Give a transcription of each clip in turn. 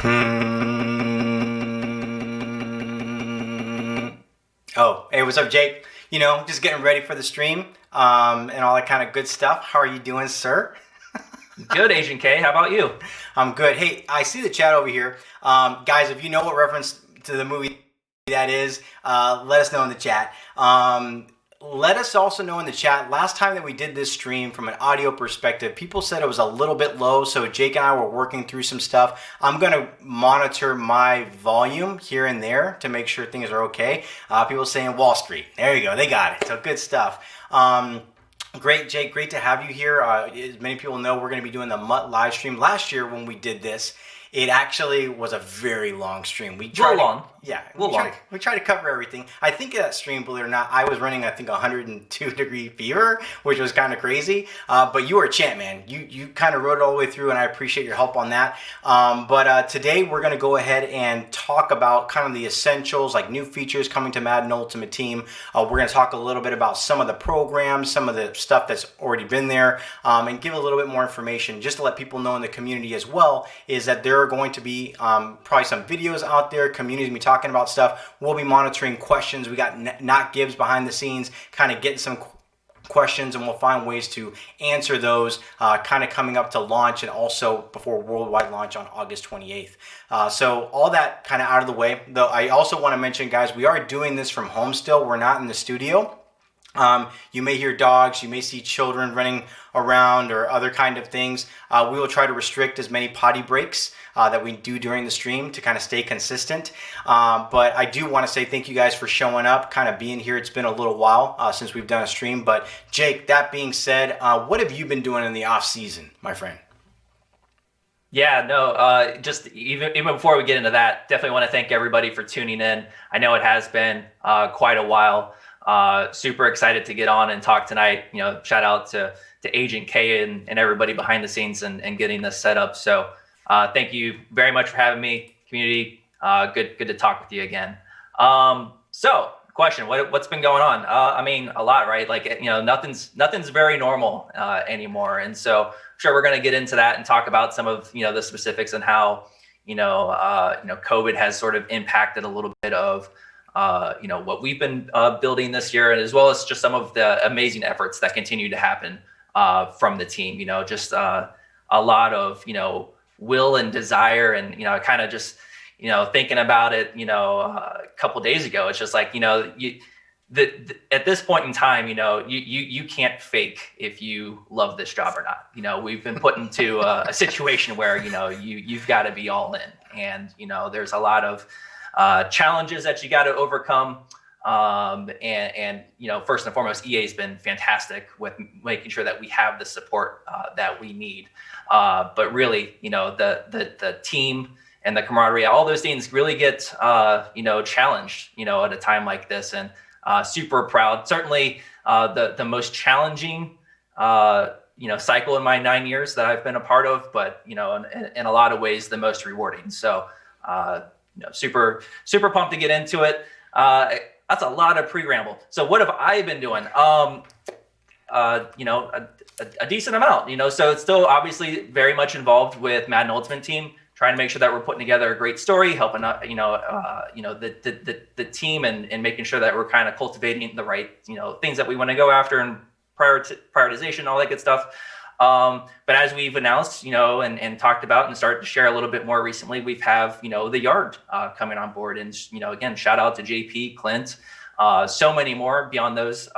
Oh, hey, what's up, Jake? Just getting ready for the stream, and all that kind of good stuff. How are you doing, sir? Good, Agent K. How about you? I'm good. Hey, I see the chat over here. Guys, if you know what reference to the movie that is, let us know in the chat. Let us also know in the chat, last time that we did this stream from an audio perspective, people said it was a little bit low, so Jake and I were working through some stuff. I'm going to monitor my volume here and there to make sure things are okay. People saying Wall Street. There you go. They got it. So good stuff. Great, Jake. Great to have you here. As many people know, we're going to be doing the MUT live stream. Last year when we did this, it actually was a very long stream. We tried long. Yeah, Long. we tried to cover everything. I think that stream, believe it or not, I was running, I think, 102-degree fever, which was kind of crazy. But you were a champ, man. You kind of rode it all the way through, and I appreciate your help on that. But today we're going to go ahead and talk about kind of the essentials, like new features coming to Madden Ultimate Team. We're going to talk a little bit about some of the programs, some of the stuff that's already been there, and give a little bit more information just to let people know in the community as well, is that there are going to be probably some videos out there. Community's going to be talking about stuff. We'll be monitoring questions. We got Not Gibbs behind the scenes, kind of getting some questions, and we'll find ways to answer those kind of coming up to launch, and also before worldwide launch on August 28th. So all that kind of out of the way, though, I also want to mention, guys, we are doing this from home still. We're not in the studio. You may hear dogs, you may see children running around or other kind of things. We will try to restrict as many potty breaks that we do during the stream to kind of stay consistent. But I do want to say thank you guys for showing up, kind of being here. It's been a little while since we've done a stream. But Jake, that being said, what have you been doing in the off season, my friend? Yeah, no, just even before we get into that, definitely want to thank everybody for tuning in. I know it has been quite a while. Super excited to get on and talk tonight. Shout out to Agent K and everybody behind the scenes and getting this set up. So thank you very much for having me, community. Good to talk with you again. So question, what's been going on? I mean, a lot, right? Like, nothing's very normal anymore. And so I'm sure we're going to get into that and talk about some of, the specifics and how, COVID has sort of impacted a little bit of, what we've been building this year, and as well as just some of the amazing efforts that continue to happen from the team. Just a lot of will and desire, and kind of just thinking about it. A couple days ago, it's just like at this point in time, you can't fake if you love this job or not. We've been put into a situation where you've got to be all in, and there's a lot of challenges that you got to overcome. And first and foremost, EA has been fantastic with making sure that we have the support that we need. But really, the team and the camaraderie, all those things really get, challenged, at a time like this, and super proud. Certainly the most challenging, cycle in my 9 years that I've been a part of, but, in a lot of ways, the most rewarding. So, super pumped to get into it. That's a lot of pre-ramble. So what have I been doing? A decent amount, so it's still obviously very much involved with Madden Ultimate Team, trying to make sure that we're putting together a great story, helping out, the team, and making sure that we're kind of cultivating the right, things that we want to go after, and prioritization, all that good stuff. But as we've announced, and talked about and started to share a little bit more recently, we have, the Yard coming on board. And, again, shout out to JP, Clint, so many more beyond those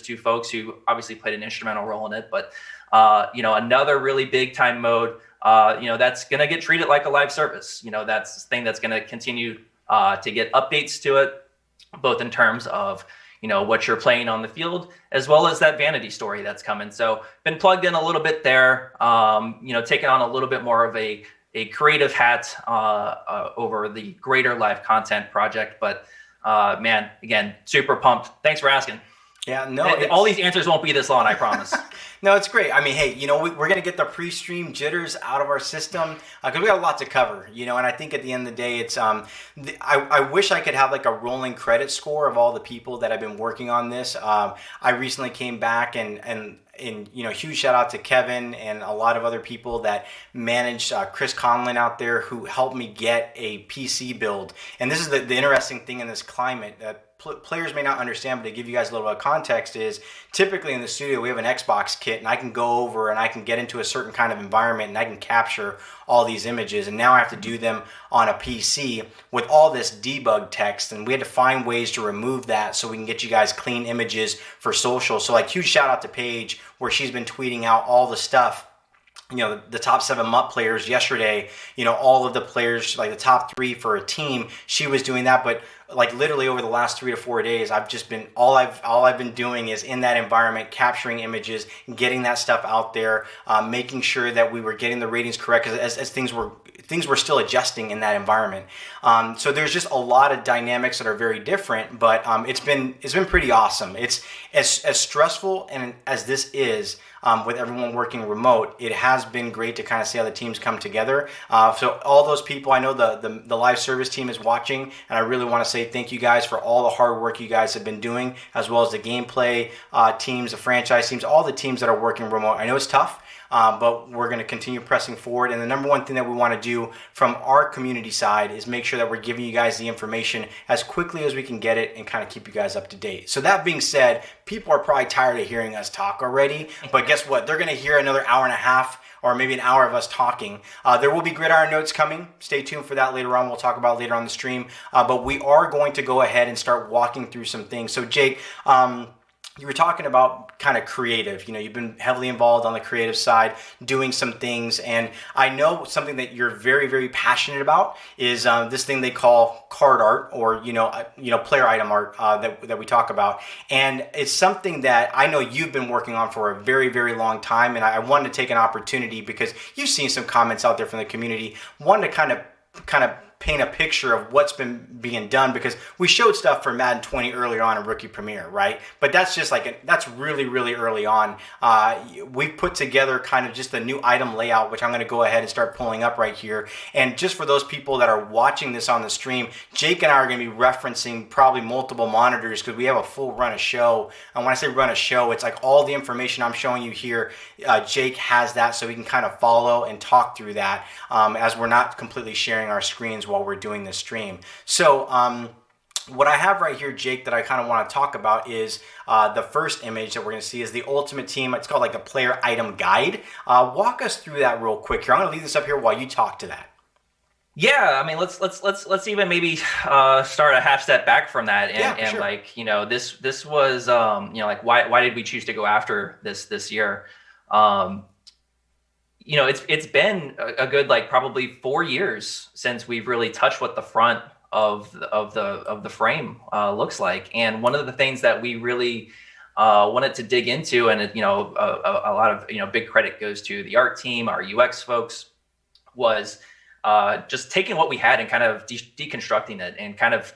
two folks who obviously played an instrumental role in it. But, another really big time mode, that's going to get treated like a live service. That's the thing that's going to continue to get updates to it, both in terms of what you're playing on the field, as well as that vanity story that's coming. So been plugged in a little bit there, taking on a little bit more of a creative hat over the greater live content project. But man, again, super pumped. Thanks for asking. Yeah, no, all these answers won't be this long, I promise. No, it's great. I mean, hey, we're going to get the pre-stream jitters out of our system because we got a lot to cover, and I think at the end of the day, it's I wish I could have like a rolling credit score of all the people that have been working on this. I recently came back and and huge shout out to Kevin and a lot of other people that managed Chris Conlon out there who helped me get a PC build. And this is the interesting thing in this climate that players may not understand, but to give you guys a little bit of context is typically in the studio we have an Xbox kit, and I can go over and I can get into a certain kind of environment and I can capture all these images, and now I have to do them on a PC with all this debug text, and we had to find ways to remove that so we can get you guys clean images for social. So like huge shout out to Paige where she's been tweeting out all the stuff. The top 7 MUT players yesterday, all of the players, like the top 3 for a team, she was doing that. But like literally over the last 3 to 4 days, I've just been, all I've been doing is in that environment, capturing images, getting that stuff out there, making sure that we were getting the ratings correct as things were still adjusting in that environment. So there's just a lot of dynamics that are very different, but it's been pretty awesome. It's as stressful and as this is, with everyone working remote, it has been great to kind of see how the teams come together. So all those people, I know the live service team is watching, and I really want to say thank you guys for all the hard work you guys have been doing, as well as the gameplay teams, the franchise teams, all the teams that are working remote. I know it's tough. But we're going to continue pressing forward. And the number one thing that we want to do from our community side is make sure that we're giving you guys the information as quickly as we can get it and kind of keep you guys up to date. So that being said, people are probably tired of hearing us talk already. But guess what? They're going to hear another hour and a half or maybe an hour of us talking. There will be Gridiron Notes coming. Stay tuned for that later on. We'll talk about it later on the stream. But we are going to go ahead and start walking through some things. So Jake, you were talking about kind of creative. You've been heavily involved on the creative side, doing some things, and I know something that you're very, very passionate about is this thing they call card art, or player item art that we talk about, and it's something that I know you've been working on for a very, very long time. And I wanted to take an opportunity because you've seen some comments out there from the community, wanted to kind of paint a picture of what's been being done, because we showed stuff for Madden 20 earlier on in Rookie Premiere, right? But that's just that's really, really early on. We've put together kind of just a new item layout, which I'm going to go ahead and start pulling up right here. And just for those people that are watching this on the stream, Jake and I are going to be referencing probably multiple monitors because we have a full run of show. And when I say run of show, it's like all the information I'm showing you here, Jake has that, so we can kind of follow and talk through that as we're not completely sharing our screens while we're doing this stream. So what I have right here, Jake, that I kind of want to talk about is the first image that we're going to see is the Ultimate Team. It's called like the player item guide. Walk us through that real quick here. I'm going to leave this up here while you talk to that. Yeah, I mean, let's even maybe start a half step back from that, and sure. like this was like why did we choose to go after this year? It's been a good probably 4 years since we've really touched what the front of the frame looks like. And one of the things that we really wanted to dig into, and a lot of big credit goes to the art team, our UX folks, was just taking what we had and kind of deconstructing it and kind of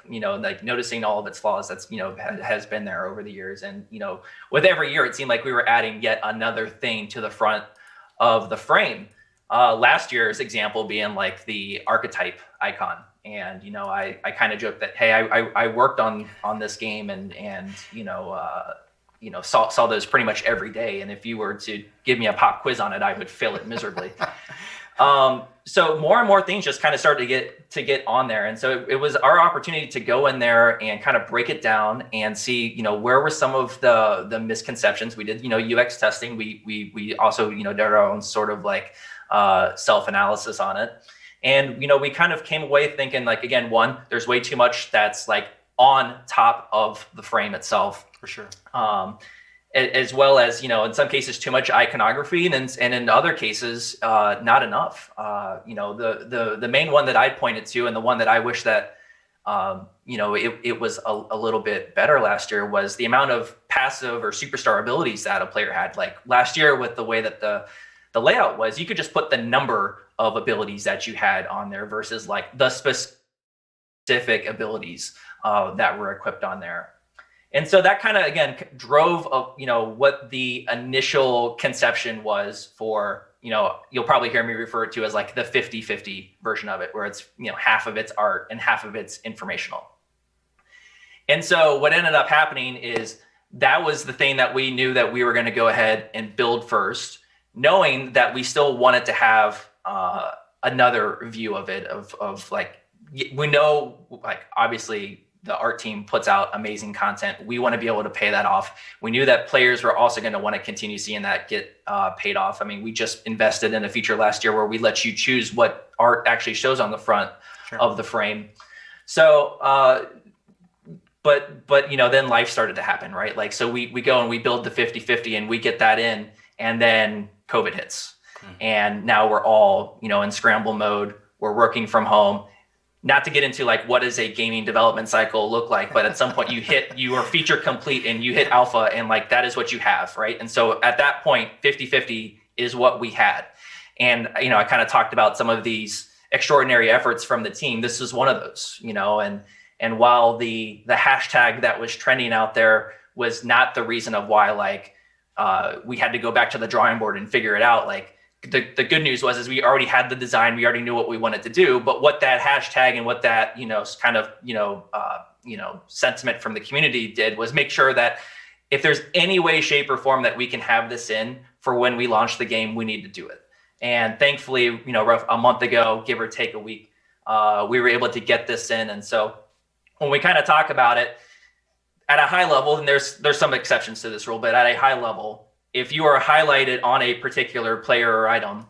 noticing all of its flaws that's has been there over the years. And with every year it seemed like we were adding yet another thing to the front of the frame. Last year's example being like the archetype icon. And I kind of joked that, hey, I worked on this game and saw those pretty much every day, and if you were to give me a pop quiz on it, I would fail it miserably. So more and more things just kind of started to get on there, and so it was our opportunity to go in there and kind of break it down and see where were some of the misconceptions. We did UX testing. We also did our own sort of self-analysis on it. And, we kind of came away thinking again, one, there's way too much that's on top of the frame itself. For sure. As well as, in some cases, too much iconography, and in other cases, not enough. The main one that I pointed to, and the one that I wish that, it was a little bit better last year, was the amount of passive or superstar abilities that a player had. Like last year, with the way that the layout was, you could just put the number of abilities that you had on there versus the specific abilities that were equipped on there. And so that kind of, again, drove what the initial conception was for, you'll probably hear me refer to as the 50-50 version of it, where it's, half of it's art and half of it's informational. And so what ended up happening is that was the thing that we knew that we were going to go ahead and build first, knowing that we still wanted to have another view of it, of like, we know, like, obviously the art team puts out amazing content. We want to be able to pay that off. We knew that players were also going to want to continue seeing that get paid off. I mean, we just invested in a feature last year where we let you choose what art actually shows on the front of the frame. So, but you know, then life started to happen, right? Like, so we go and we build the 50-50 and we get that in, and then COVID hits. And now we're all, you know, in scramble mode. We're working from home. Not to get into like what does a gaming development cycle look like, but at some point you are feature complete and you hit alpha, and like that is what you have, right? And so at that point, 50-50 is what we had. And you know, I kind of talked about some of these extraordinary efforts from the team. This is one of those, you know, and while the hashtag that was trending out there was not the reason of why like we had to go back to the drawing board and figure it out, like the good news was we already had the design, we already knew what we wanted to do. But what that hashtag and what that, you know, kind of, you know, sentiment from the community did was make sure that if there's any way, shape, or form that we can have this in for when we launch the game, we need to do it. And thankfully, you know, a month ago, give or take a week, we were able to get this in. And so when we kind of talk about it at a high level, and there's some exceptions to this rule, but at a high level, if you are highlighted on a particular player or item,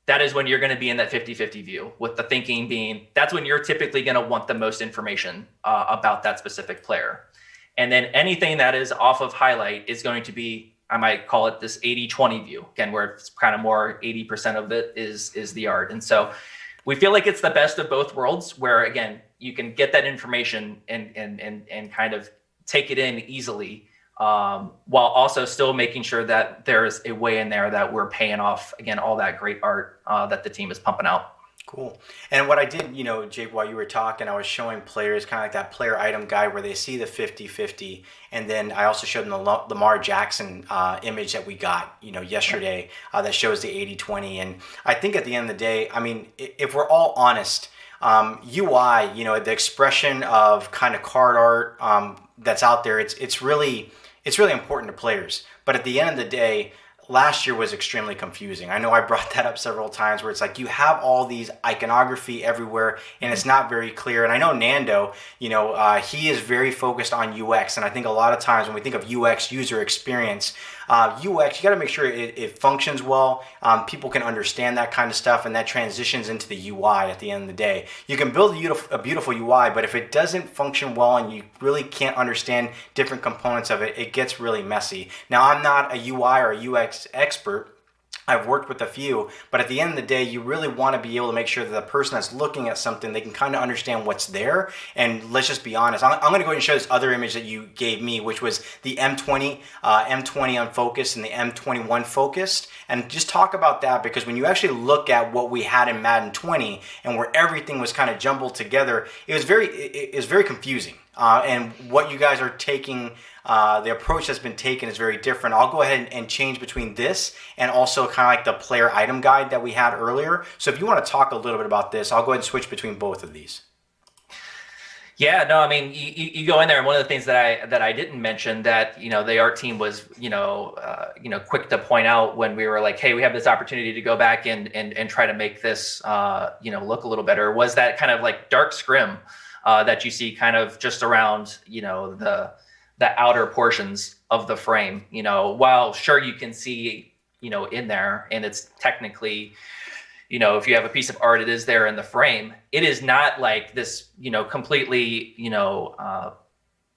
that is when you're going to be in that 50-50 view, with the thinking being that's when you're typically going to want the most information about that specific player. And then anything that is off of highlight is going to be, I might call it this 80-20 view, again, where it's kind of more 80% of it is the art. And so we feel like it's the best of both worlds, where again, you can get that information and kind of take it in easily, while also still making sure that there's a way in there that we're paying off, again, all that great art that the team is pumping out. Cool. And what I did, you know, Jake, while you were talking, I was showing players kind of like that player item guide where they see the 50-50. And then I also showed them the Lamar Jackson image that we got, you know, yesterday that shows the 80-20. And I think at the end of the day, I mean, if we're all honest, UI, you know, the expression of kind of card art that's out there, it's really important to players. But at the end of the day, last year was extremely confusing. I know I brought that up several times, where it's like you have all these iconography everywhere and it's not very clear. And I know Nando, you know, he is very focused on UX. And I think a lot of times when we think of UX, user experience, UX, you got to make sure it functions well. People can understand that kind of stuff, and that transitions into the UI at the end of the day. You can build a beautiful UI, but if it doesn't function well and you really can't understand different components of it, it gets really messy. Now, I'm not a UI or a UX expert. I've worked with a few, but at the end of the day, you really want to be able to make sure that the person that's looking at something, they can kind of understand what's there. And let's just be honest. I'm going to go ahead and show this other image that you gave me, which was the M20 unfocused and the M21 focused. And just talk about that, because when you actually look at what we had in Madden 20 and where everything was kind of jumbled together, it was very confusing. And what you guys are taking, the approach that's been taken is very different. I'll go ahead and change between this and also kind of like the player item guide that we had earlier. So if you want to talk a little bit about this, I'll go ahead and switch between both of these. Yeah, no, I mean, you go in there, and one of the things that I didn't mention that, you know, the art team was, quick to point out when we were like, hey, we have this opportunity to go back and try to make this, look a little better, was that kind of like dark scrim that you see kind of just around, you know, the outer portions of the frame. You know, while sure you can see, you know, in there, and it's technically, you know, if you have a piece of art, it is there in the frame. It is not like this, you know, completely, you know,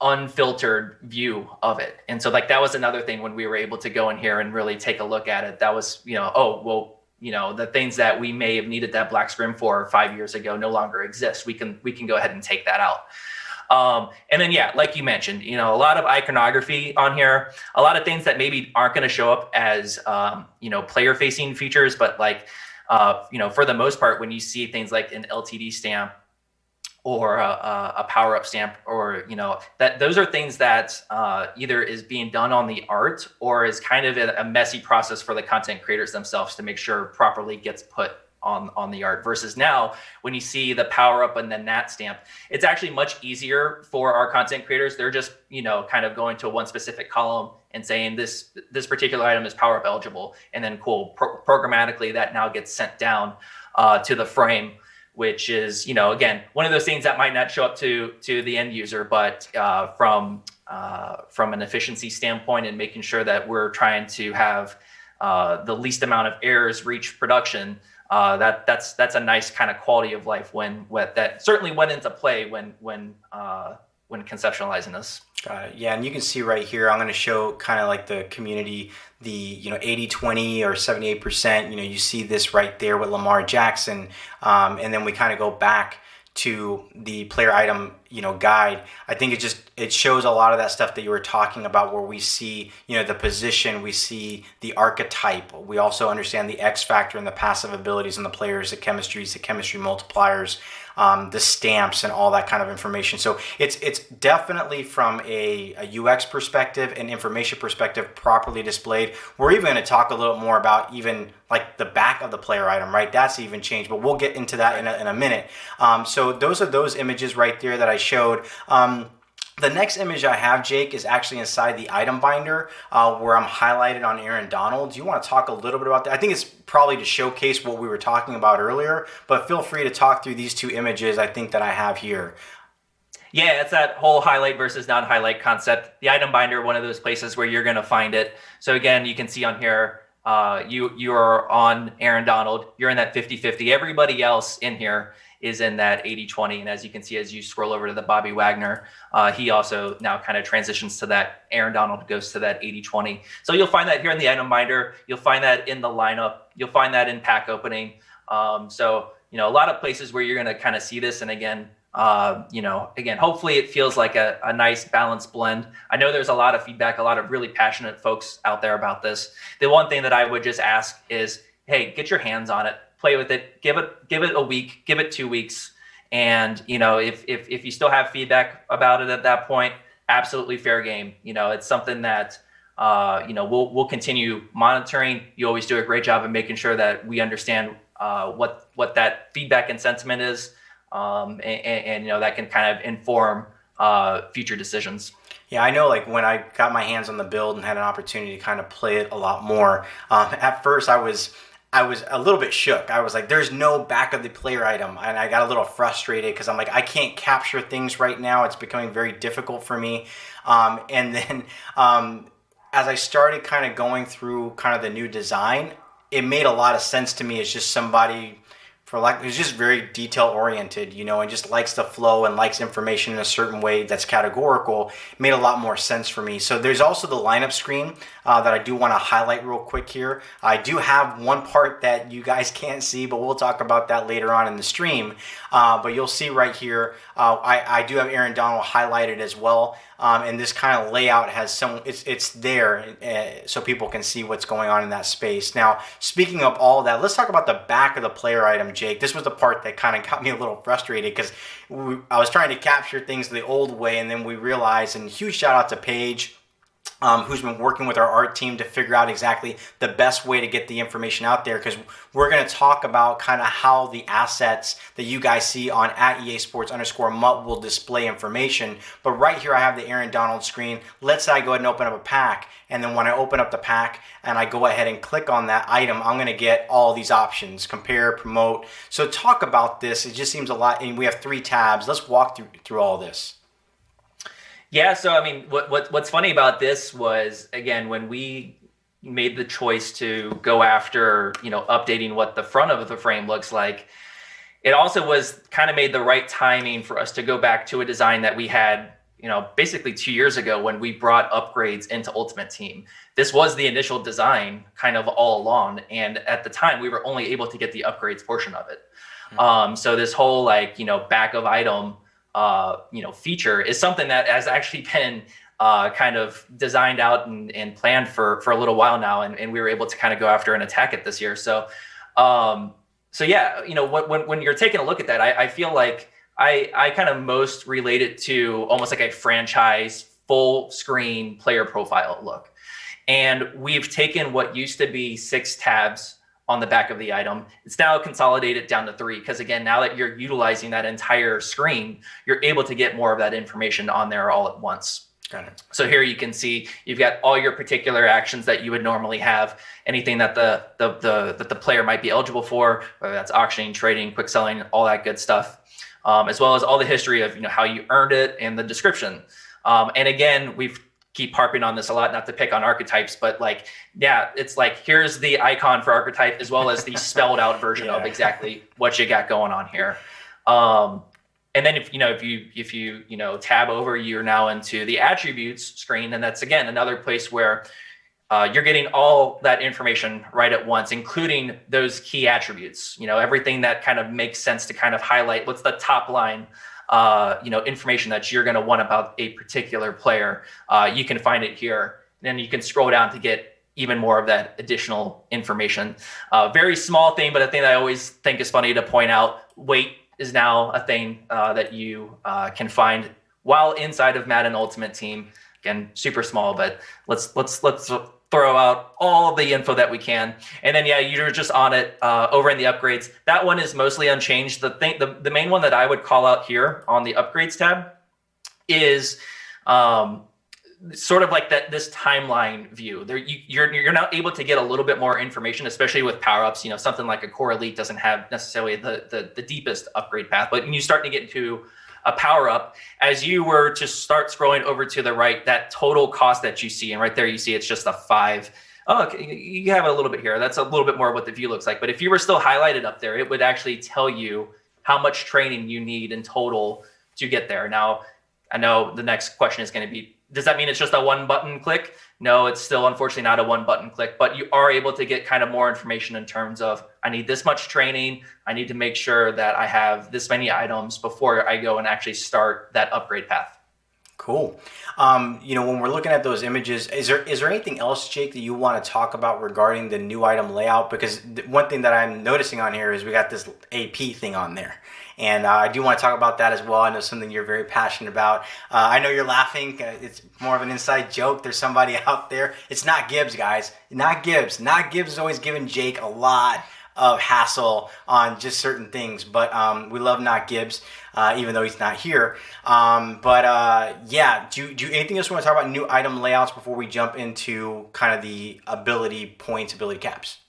unfiltered view of it. And so like that was another thing when we were able to go in here and really take a look at it. That was, you know, oh, well, you know, the things that we may have needed that black scrim for 5 years ago no longer exist. We can go ahead and take that out. And then, yeah, like you mentioned, you know, a lot of iconography on here, a lot of things that maybe aren't going to show up as, player facing features, but like, for the most part, when you see things like an LTD stamp or a power up stamp, or, you know, that those are things that either is being done on the art or is kind of a messy process for the content creators themselves to make sure properly gets put on the art, versus now when you see the power up and then that stamp, it's actually much easier for our content creators. They're just, kind of going to one specific column and saying this particular item is power up eligible, and then programmatically that now gets sent down to the frame, which is, again, one of those things that might not show up to the end user, but from an efficiency standpoint and making sure that we're trying to have the least amount of errors reach production, that's a nice kind of quality of life that certainly went into play when conceptualizing this. Got it. Yeah, and you can see right here, I'm going to show kind of like the community, the 80-20 or 78%. You see this right there with Lamar Jackson, and then we kind of go back to the player item guide. I think it shows a lot of that stuff that you were talking about, where we see the position, we see the archetype, we also understand the X factor and the passive abilities and the players, the chemistries, the chemistry multipliers, the stamps, and all that kind of information. So it's definitely from a UX perspective and information perspective properly displayed. We're even going to talk a little more about even like the back of the player item, right? That's even changed, but we'll get into that in a minute. So those are those images right there that I showed. The next image I have, Jake, is actually inside the item binder where I'm highlighted on Aaron Donald. Do you want to talk a little bit about that? I think it's probably to showcase what we were talking about earlier, but feel free to talk through these two images I think that I have here. Yeah, it's that whole highlight versus non-highlight concept. The item binder, one of those places where you're going to find it. So again, you can see on here, you are on Aaron Donald. You're in that 50-50. Everybody else in here is in that 80-20. And as you can see, as you scroll over to the Bobby Wagner, he also now kind of transitions to that. Aaron Donald goes to that 80-20. So you'll find that here in the item binder. You'll find that in the lineup. You'll find that in pack opening. So, a lot of places where you're going to kind of see this. And again, hopefully it feels like a nice balanced blend. I know there's a lot of feedback, a lot of really passionate folks out there about this. The one thing that I would just ask is, hey, get your hands on it. Play with it, give it a week, give it 2 weeks. And, if you still have feedback about it at that point, absolutely fair game. It's something that, we'll continue monitoring. You always do a great job of making sure that we understand what that feedback and sentiment is. And that can kind of inform future decisions. Yeah, I know, like when I got my hands on the build and had an opportunity to kind of play it a lot more, at first I was a little bit shook. I was like, there's no back of the player item. And I got a little frustrated because I'm like, I can't capture things right now. It's becoming very difficult for me. And then as I started kind of going through kind of the new design, it made a lot of sense to me. It's just somebody who's just very detail oriented, and just likes the flow and likes information in a certain way that's categorical. It made a lot more sense for me. So there's also the lineup screen that I do want to highlight real quick here. I do have one part that you guys can't see, but we'll talk about that later on in the stream. But you'll see right here, I do have Aaron Donald highlighted as well. And this kind of layout has it's there so people can see what's going on in that space. Now, speaking of all that, let's talk about the back of the player item, Jake. This was the part that kind of got me a little frustrated because I was trying to capture things the old way, and then we realized, and huge shout out to Paige, who's been working with our art team to figure out exactly the best way to get the information out there, because we're going to talk about kind of how the assets that you guys see on @EA_Sports_MUT will display information. But right here I have the Aaron Donald screen. Let's say I go ahead and open up a pack, and then when I open up the pack and I go ahead and click on that item, I'm going to get all these options: compare, promote. So talk about this. It just seems a lot, and we have 3 tabs. Let's walk through all this. Yeah, so I mean, what's funny about this was, again, when we made the choice to go after, updating what the front of the frame looks like, it also was kind of made the right timing for us to go back to a design that we had, basically 2 years ago when we brought upgrades into Ultimate Team. This was the initial design kind of all along, and at the time we were only able to get the upgrades portion of it. So this whole back of item feature is something that has actually been kind of designed out and planned for a little while now, and we were able to kind of go after and attack it this year. So yeah, when you're taking a look at that, I feel like I kind of most relate it to almost like a franchise full screen player profile look. And we've taken what used to be 6 tabs on the back of the item. It's now consolidated down to 3 because, again, now that you're utilizing that entire screen, you're able to get more of that information on there all at once. Got it. So here you can see you've got all your particular actions that you would normally have, anything that the player might be eligible for, whether that's auctioning, trading, quick selling, all that good stuff, as well as all the history of how you earned it and the description. And again, we've keep harping on this a lot, not to pick on archetypes, but it's like, here's the icon for archetype as well as the spelled out version of exactly what you got going on here. And then if you tab over, you're now into the attributes screen. And that's, again, another place where you're getting all that information right at once, including those key attributes, everything that kind of makes sense to kind of highlight what's the top line information that you're going to want about a particular player. You can find it here. Then you can scroll down to get even more of that additional information. Very small thing, but a thing that I always think is funny to point out. Weight is now a thing that you can find while inside of Madden Ultimate Team. Again, super small, but let's throw out all the info that we can. And then, you're just on it over in the upgrades. That one is mostly unchanged. The main one that I would call out here on the upgrades tab is sort of like this timeline view. There, you're now able to get a little bit more information, especially with power-ups. Something like a Core Elite doesn't have necessarily the deepest upgrade path, but when you start to get into a power up, as you were to start scrolling over to the right, that total cost that you see, and right there you see it's just a 5. Oh, okay, you have a little bit here. That's a little bit more of what the view looks like. But if you were still highlighted up there, it would actually tell you how much training you need in total to get there. Now, I know the next question is going to be, does that mean it's just a one button click? No, it's still unfortunately not a one button click, but you are able to get kind of more information in terms of, I need this much training. I need to make sure that I have this many items before I go and actually start that upgrade path. Cool. When we're looking at those images, is there anything else, Jake, that you want to talk about regarding the new item layout? Because one thing that I'm noticing on here is we got this AP thing on there. And I do want to talk about that as well. I know something you're very passionate about. I know you're laughing. It's more of an inside joke. There's somebody out there. It's not Gibbs, guys. Not Gibbs. Not Gibbs is always giving Jake a lot of hassle on just certain things. But we love Not Gibbs, even though he's not here. Do you anything else you want to talk about new item layouts before we jump into kind of the ability points, ability caps?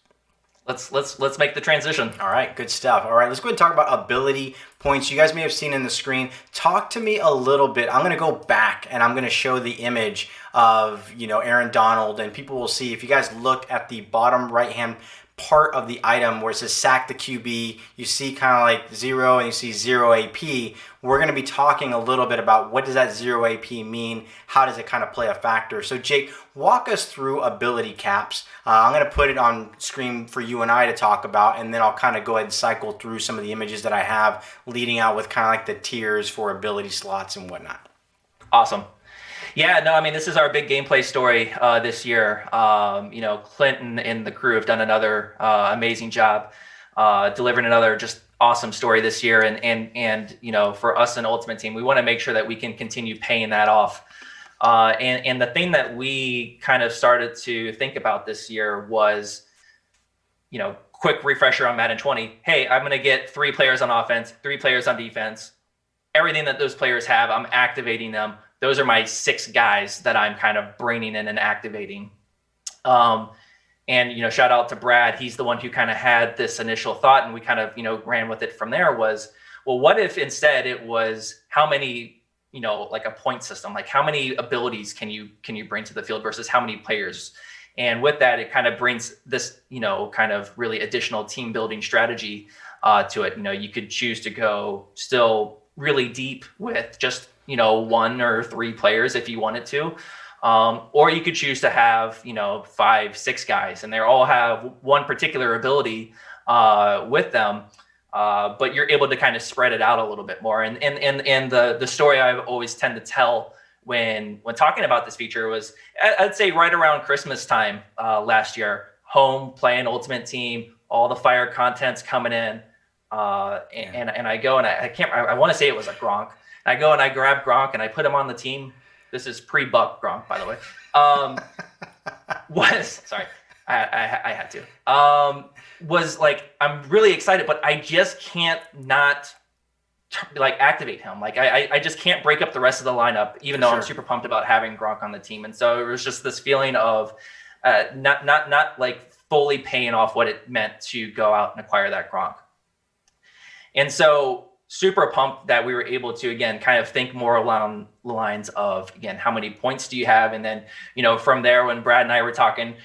Let's make the transition. All right, good stuff. All right, let's go ahead and talk about ability points. You guys may have seen in the screen. Talk to me a little bit. I'm going to go back and I'm going to show the image of, Aaron Donald, and people will see, if you guys look at the bottom right-hand part of the item where it says sack the QB, you see kind of like 0 and you see 0 AP. We're going to be talking a little bit about what does that 0 AP mean? How does it kind of play a factor? So Jake, walk us through ability caps. I'm going to put it on screen for you and I to talk about, and then I'll kind of go ahead and cycle through some of the images that I have leading out with kind of like the tiers for ability slots and whatnot. Awesome. Yeah, no, I mean, this is our big gameplay story this year. Clinton and the crew have done another amazing job delivering another just awesome story this year. And for us in Ultimate Team, we want to make sure that we can continue paying that off. And the thing that we kind of started to think about this year was, quick refresher on Madden 20. Hey, I'm going to get 3 players on offense, 3 players on defense. Everything that those players have, I'm activating them. Those are my 6 guys that I'm kind of bringing in and activating. Shout out to Brad. He's the one who kind of had this initial thought, and we kind of, ran with it from there. Was, well, what if instead it was how many, like a point system, like how many abilities can you bring to the field versus how many players? And with that, it kind of brings this, kind of really additional team building strategy to it. You could choose to go still really deep with just 1 or 3 players if you wanted to, or you could choose to have 5, 6 guys, and they all have one particular ability with them, but you're able to kind of spread it out a little bit more. And the story I always tend to tell when talking about this feature was, I'd say right around Christmas time last year, home playing Ultimate Team, all the fire content's coming in, and I go and I want to say it was a Gronk. I go and I grab Gronk and I put him on the team. This is pre-Buck Gronk, by the way. I had to. Was like, I'm really excited, but I just can't not like activate him. Like I just can't break up the rest of the lineup, even though I'm super pumped about having Gronk on the team. And so it was just this feeling of not like fully paying off what it meant to go out and acquire that Gronk. And so super pumped that we were able to, again, kind of think more along the lines of, again, how many points do you have? And then, from there, when Brad and I were talking,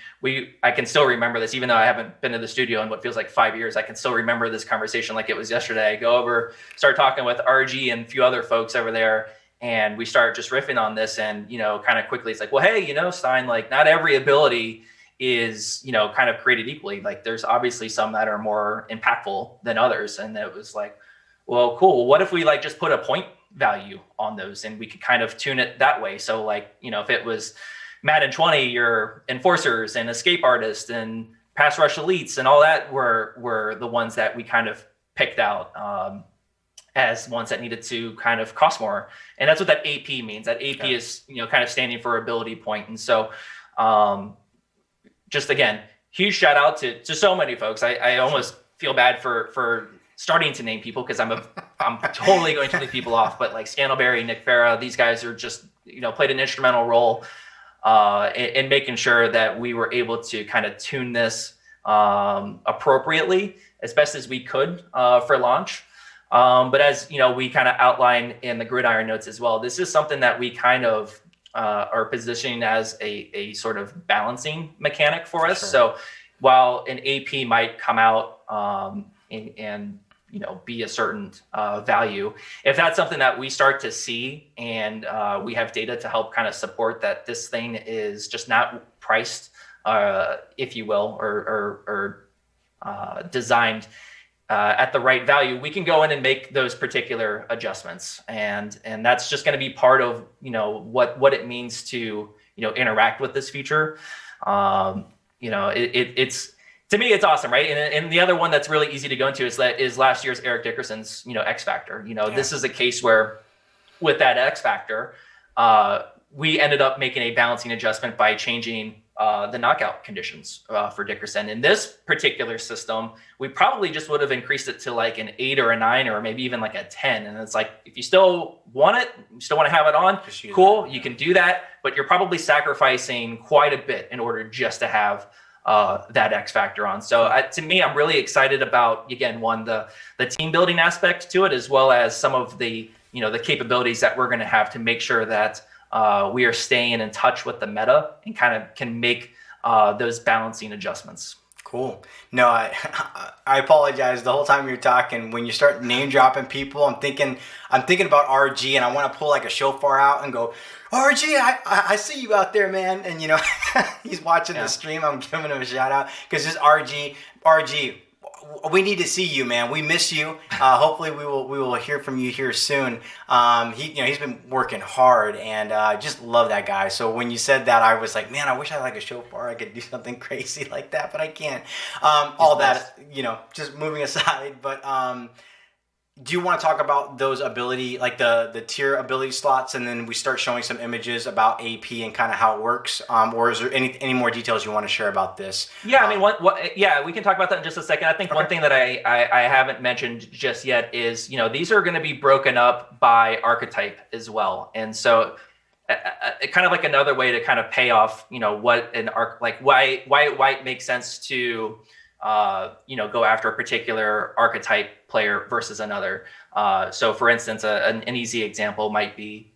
I can still remember this, even though I haven't been to the studio in what feels like 5 years, I can still remember this conversation like it was yesterday. I go over, start talking with RG and a few other folks over there, and we start just riffing on this. And, kind of quickly, it's like, well, hey, Stein, like not every ability is, kind of created equally. Like there's obviously some that are more impactful than others. And it was like, well, cool. What if we like just put a point value on those and we could kind of tune it that way? So like, if it was Madden 20, your enforcers and escape artists and pass rush elites and all that were the ones that we kind of picked out as ones that needed to kind of cost more. And that's what that AP means. That AP is, kind of standing for ability point. And so just again, huge shout out to so many folks. I almost feel bad for starting to name people because I'm totally going to leave people off, but like Scandalberry, Nick Farah, these guys are just, played an instrumental role in making sure that we were able to kind of tune this appropriately as best as we could for launch. But as we kind of outline in the Gridiron notes as well, this is something that we kind of are positioning as a sort of balancing mechanic for us. Sure. So while an AP might come out and be a certain value, if that's something that we start to see and we have data to help kind of support that this thing is just not priced, if you will, or designed at the right value, we can go in and make those particular adjustments. And that's just going to be part of, what it means to, interact with this feature. It's, to me, it's awesome, right? And the other one that's really easy to go into is last year's Eric Dickerson's, X Factor. This is a case where with that X Factor, we ended up making a balancing adjustment by changing the knockout conditions for Dickerson. In this particular system, we probably just would have increased it to like an 8 or a 9 or maybe even like a 10. And it's like, if you still want it, you still want to have it on, cool, you can do that. But you're probably sacrificing quite a bit in order just to have that X Factor on. So to me, I'm really excited about, again, the team building aspect to it, as well as some of the, the capabilities that we're going to have to make sure that we are staying in touch with the meta and kind of can make those balancing adjustments. Cool. No, I apologize. The whole time you're talking, when you start name dropping people, I'm thinking about RG, and I want to pull like a shofar out and go, RG, I see you out there, man. And he's watching the stream. I'm giving him a shout out because just RG, we need to see you, man. We miss you. Hopefully we will hear from you here soon. He's been working hard, and just love that guy. So when you said that, I was like, man, I wish I had like a shofar. I could do something crazy like that, but I can't. All that, just moving aside. But do you want to talk about those ability, like the tier ability slots, and then we start showing some images about AP and kind of how it works? Or is there any more details you want to share about this? Yeah, I mean, we can talk about that in just a second. I think one thing that I haven't mentioned just yet is, these are going to be broken up by archetype as well. And so kind of like another way to kind of pay off, what an why it makes sense to go after a particular archetype player versus another. So for instance, an easy example might be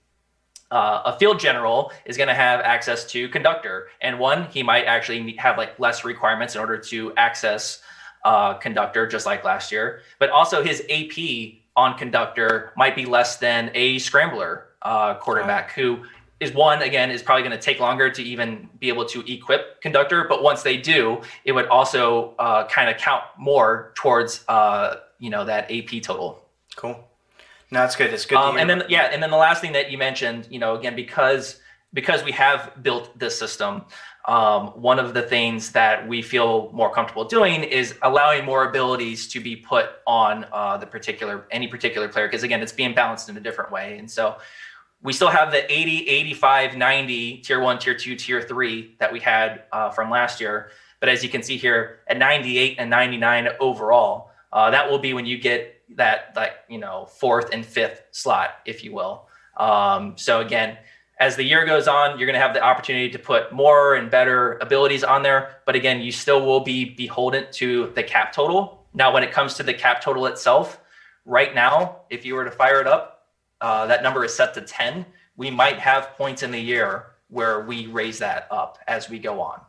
a field general is going to have access to conductor, and he might actually have like less requirements in order to access conductor, just like last year. But also his AP on conductor might be less than a scrambler quarterback who is probably going to take longer to even be able to equip conductor. But once they do, it would also kind of count more towards, that AP total. Cool. No, that's good. It's good. And then the last thing that you mentioned, again, because we have built this system, one of the things that we feel more comfortable doing is allowing more abilities to be put on any particular player. Because again, it's being balanced in a different way. And so we still have the 80, 85, 90, tier 1, tier 2, tier 3 that we had from last year. But But as you can see here, at 98 and 99 overall, that will be when you get that, like, you know, 4th and 5th slot, if you will. So again, as the year goes on, you're going to have the opportunity to put more and better abilities on there. But again, you still will be beholden to the cap total. Now, when it comes to the cap total itself, right now, if you were to fire it up, that number is set to 10. We might have points in the year where we raise that up as we go on.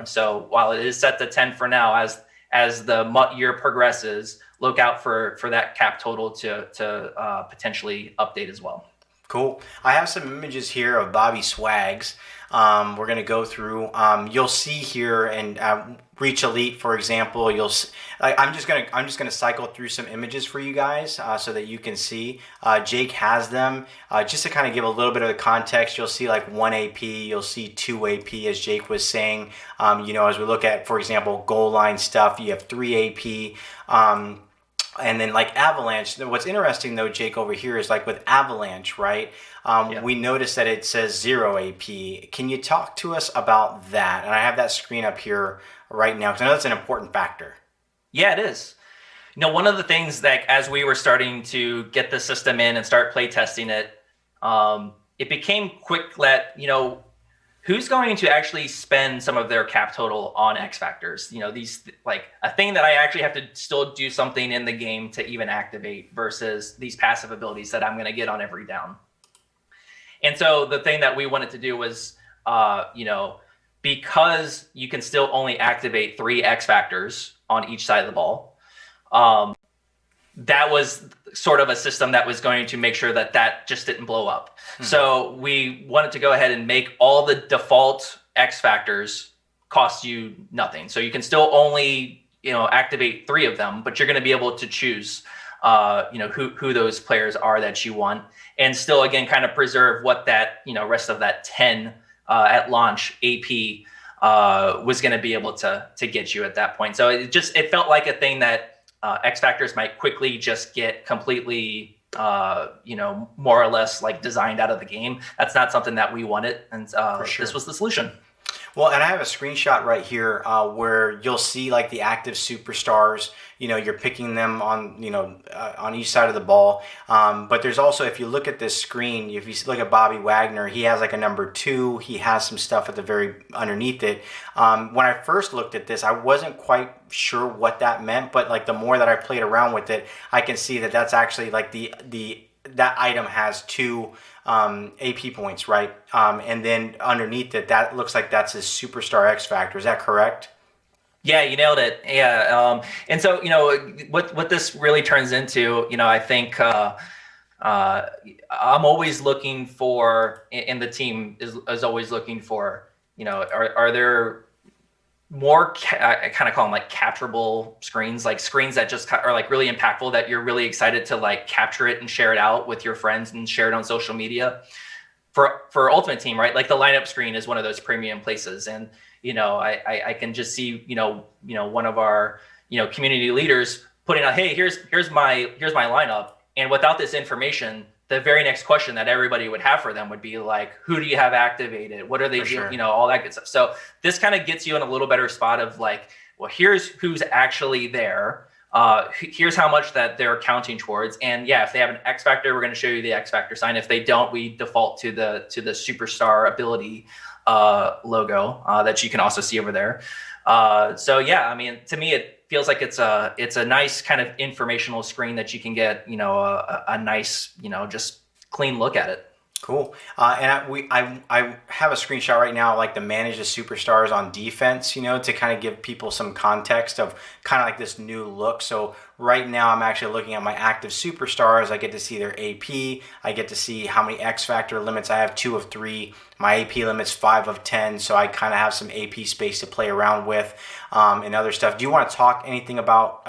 So while it is set to 10 for now, as the year progresses, look out for that cap total to potentially update as well. Cool. I have some images here of Bobby Swags. We're going to go through. You'll see here, and Reach Elite, for example. I'm just gonna cycle through some images for you guys so that you can see. Jake has them. Just to kind of give a little bit of the context, you'll see like 1 AP, you'll see 2 AP, as Jake was saying. You know, as we look at, for example, goal line stuff, you have 3 AP. And then like Avalanche, what's interesting though, Jake, over here is like with Avalanche, right? We noticed that it says 0 AP. Can you talk to us about that? And I have that screen up here right now because I know that's an important factor. Yeah, it is. You know, one of the things that as we were starting to get the system in and start play testing it, it became quick that, you know, who's going to actually spend some of their cap total on X factors? You know, these, like a thing that I actually have to still do something in the game to even activate versus these passive abilities that I'm going to get on every down. And so the thing that we wanted to do was, you know, because you can still only activate 3 X factors on each side of the ball, that was sort of a system that was going to make sure that that just didn't blow up. So we wanted to go ahead and make all the default X factors cost you nothing. So you can still only, you know, activate 3 of them, but you're going to be able to choose, you know, who those players are that you want, and still, again, kind of preserve what that, you know, rest of that 10 at launch AP was going to be able to get you at that point. So it felt like a thing that X factors might quickly just get completely, you know, more or less like designed out of the game. That's not something that we wanted, and this was the solution. Well, and I have a screenshot right here where you'll see like the active superstars. You know, you're picking them on, you know, on each side of the ball. But there's also, if you look at this screen, if you look at Bobby Wagner, he has like a number 2. He has some stuff at the very underneath it. When I first looked at this, I wasn't quite sure what that meant. But like the more that I played around with it, I can see that that's actually like that item has 2 AP points, right? And then underneath it, that looks like that's his Superstar X Factor. Is that correct? Yeah, you nailed it. Yeah. And so, you know, what this really turns into, you know, I think I'm always looking for, and the team is always looking for, you know, are there more, I kind of call them like capturable screens, like screens that just are like really impactful, that you're really excited to like capture it and share it out with your friends and share it on social media. For Ultimate Team, right? Like the lineup screen is one of those premium places. And, you know, I can just see, you know, one of our, you know, community leaders putting out, hey, here's my lineup. And without this information, the very next question that everybody would have for them would be like, who do you have activated? What are they doing? You know, all that good stuff. So this kind of gets you in a little better spot of like, well, here's who's actually there. Here's how much that they're counting towards. And yeah, if they have an X factor, we're going to show you the X factor sign. If they don't, we default to the superstar ability logo that you can also see over there. So yeah, I mean, to me, it feels like it's a nice kind of informational screen that you can get, you know, a nice, you know, just clean look at it. Cool. And I have a screenshot right now, like the manage the superstars on defense, you know, to kind of give people some context of kind of like this new look. So right now I'm actually looking at my active superstars. I get to see their AP. I get to see how many X factor limits I have, 2 of 3. My AP limit's 5 of 10. So I kind of have some AP space to play around with and other stuff. Do you want to talk anything about,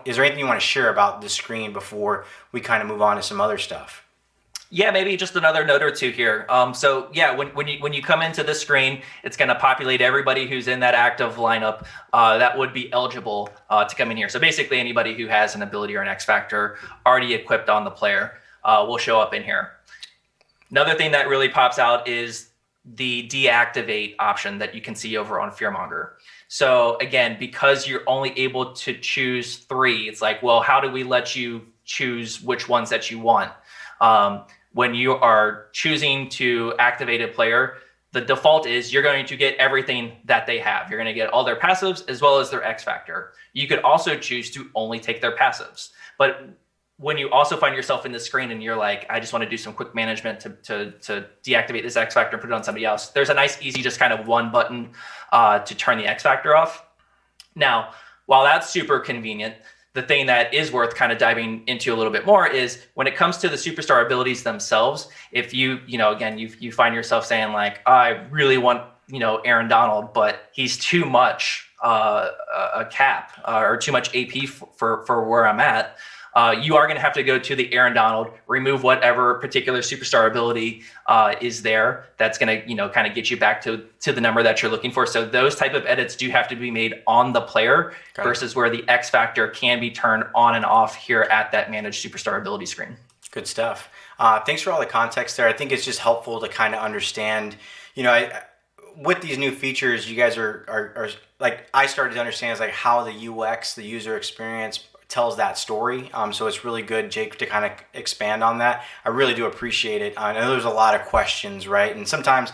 is there anything you want to share about the screen before we kind of move on to some other stuff? Yeah, maybe just another note or two here. So yeah, when you come into the screen, it's going to populate everybody who's in that active lineup that would be eligible to come in here. So basically anybody who has an ability or an X factor already equipped on the player will show up in here. Another thing that really pops out is the deactivate option that you can see over on Fearmonger. So again, because you're only able to choose 3, it's like, well, how do we let you choose which ones that you want? When you are choosing to activate a player, the default is you're going to get everything that they have. You're going to get all their passives as well as their X factor. You could also choose to only take their passives. But when you also find yourself in the screen and you're like, I just want to do some quick management to deactivate this X factor and put it on somebody else, there's a nice, easy, just kind of one button to turn the X factor off. Now, while that's super convenient, the thing that is worth kind of diving into a little bit more is when it comes to the superstar abilities themselves. If you find yourself saying like, I really want, Aaron Donald, but he's too much a cap or too much AP for where I'm at. You are going to have to go to the Aaron Donald, remove whatever particular superstar ability is there. That's going to, kind of get you back to the number that you're looking for. So those type of edits do have to be made on the player versus where the X factor can be turned on and off here at that managed superstar ability screen. Good stuff. Thanks for all the context there. I think it's just helpful to kind of understand, with these new features, you guys are like, I started to understand is like how the UX, the user experience, tells that story. So it's really good, Jake, to kind of expand on that. I really do appreciate it. I know there's a lot of questions, right? And sometimes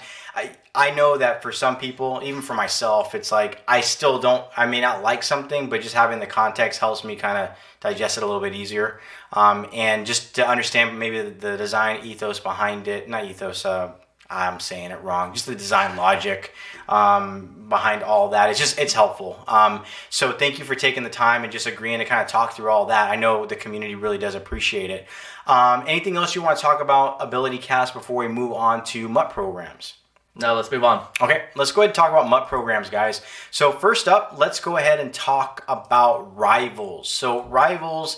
I know that for some people, even for myself, it's like I may not like something, but just having the context helps me kind of digest it a little bit easier. And just to understand maybe the design ethos behind it, not ethos, I'm saying it wrong, just the design logic behind all that. It's helpful. So thank you for taking the time and just agreeing to kind of talk through all that. I know the community really does appreciate it. Anything else you want to talk about Ability Cast before we move on to MUT programs? No, let's move on. Okay, let's go ahead and talk about MUT programs, guys. So first up, let's go ahead and talk about Rivals. So Rivals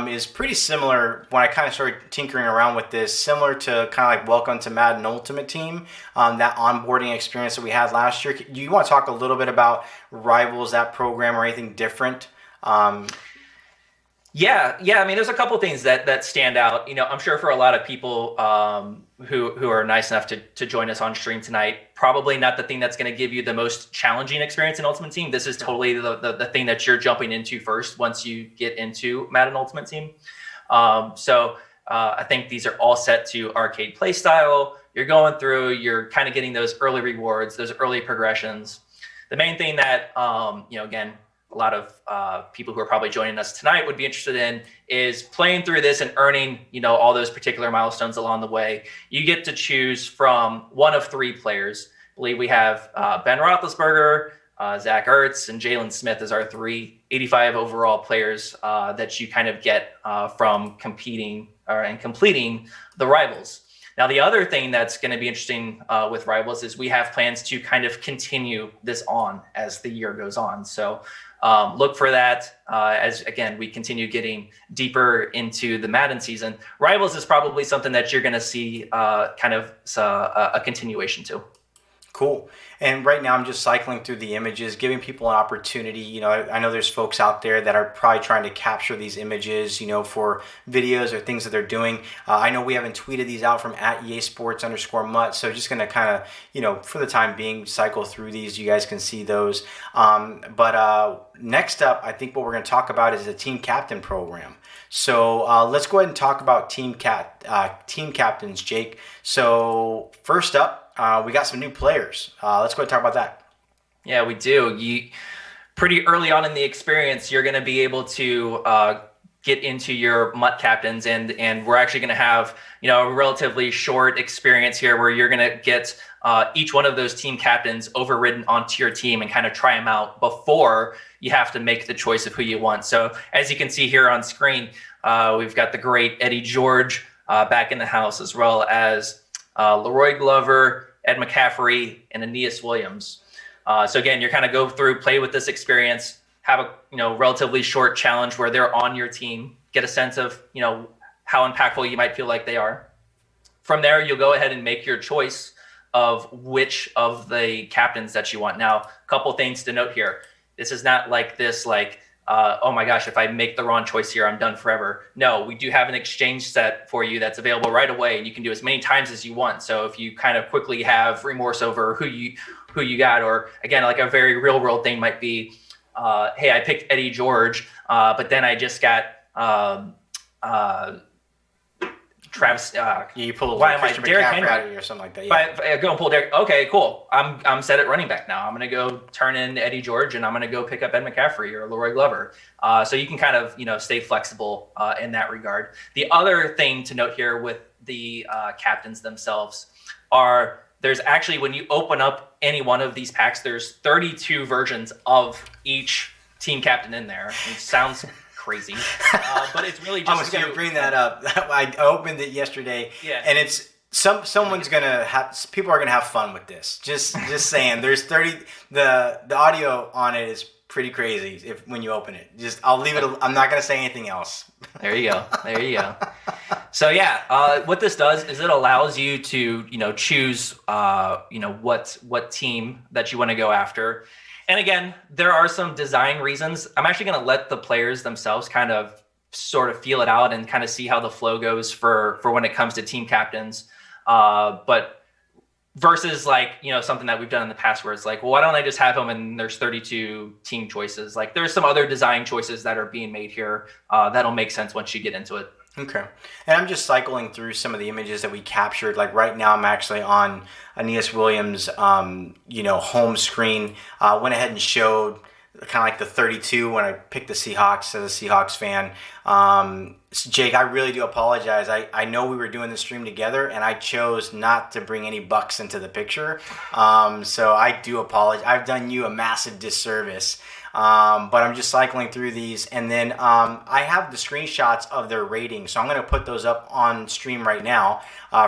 is pretty similar when I kind of started tinkering around with this, similar to kind of like Welcome to Madden Ultimate Team, that onboarding experience that we had last year. Do you want to talk a little bit about Rivals, that program, or anything different? Yeah. I mean, there's a couple things that stand out. I'm sure for a lot of people who are nice enough to join us on stream tonight, probably not the thing that's going to give you the most challenging experience in Ultimate Team. This is totally the thing that you're jumping into first once you get into Madden Ultimate Team. So I think these are all set to arcade play style. You're going through, you're kind of getting those early rewards, those early progressions. The main thing that, again, a lot of people who are probably joining us tonight would be interested in is playing through this and earning, all those particular milestones along the way. You get to choose from one of 3 players. I believe we have Ben Roethlisberger, Zach Ertz, and Jalen Smith as our 3 85 overall players that you kind of get from competing and completing the Rivals. Now, the other thing that's going to be interesting with Rivals is we have plans to kind of continue this on as the year goes on. So look for that as, again, we continue getting deeper into the Madden season. Rivals is probably something that you're going to see kind of a continuation to. Cool. And right now I'm just cycling through the images, giving people an opportunity. I know there's folks out there that are probably trying to capture these images, for videos or things that they're doing. I know we haven't tweeted these out from @EASports_MUT. So just going to kind of, for the time being, cycle through these. You guys can see those. But next up, I think what we're going to talk about is the team captain program. So let's go ahead and talk about team captains, Jake. So first up, we got some new players. Let's go ahead and talk about that. Yeah, we do. Pretty early on in the experience, you're going to be able to get into your MUT captains, and we're actually going to have a relatively short experience here where you're going to get each one of those team captains overridden onto your team and kind of try them out before you have to make the choice of who you want. So as you can see here on screen, we've got the great Eddie George back in the house, as well as Leroy Glover, Ed McCaffrey, and Aeneas Williams. So again, you're kind of go through, play with this experience, have a relatively short challenge where they're on your team, get a sense of how impactful you might feel like they are. From there, you'll go ahead and make your choice of which of the captains that you want. Now, a couple things to note here. This is not like this, oh my gosh, if I make the wrong choice here, I'm done forever. No, we do have an exchange set for you that's available right away, and you can do as many times as you want. So if you kind of quickly have remorse over who you got. Or again, like a very real world thing might be, hey, I picked Eddie George, but then I just got Travis. You pulled why am I Christian Derrick McCaffrey Henry out of you or something like that. If I go and pull Derrick, okay, cool. I'm set at running back now. I'm gonna go turn in Eddie George, and I'm gonna go pick up Ed McCaffrey or Leroy Glover. So you can kind of stay flexible in that regard. The other thing to note here with the captains themselves are there's actually, when you open up any one of these packs, there's 32 versions of each team captain in there. It sounds crazy, but it's really just. I was going to bring that up. I opened it yesterday, and it's someone's gonna have. People are gonna have fun with this. Just saying. There's 30. The audio on it is pretty crazy. When you open it, I'll leave it. I'm not gonna say anything else. There you go. So yeah, what this does is it allows you to choose what team that you want to go after. And again, there are some design reasons. I'm actually going to let the players themselves kind of sort of feel it out and kind of see how the flow goes for when it comes to team captains. But versus something that we've done in the past where it's like, well, why don't I just have them and there's 32 team choices? Like there's some other design choices that are being made here that'll make sense once you get into it. Okay. And I'm just cycling through some of the images that we captured. Like right now, I'm actually on Aeneas Williams' home screen. Went ahead and showed kind of like the 32 when I picked the Seahawks as a Seahawks fan. Jake, I really do apologize. I know we were doing the stream together, and I chose not to bring any Bucks into the picture. So I do apologize. I've done you a massive disservice. But I'm just cycling through these, and then I have the screenshots of their ratings, so I'm going to put those up on stream right now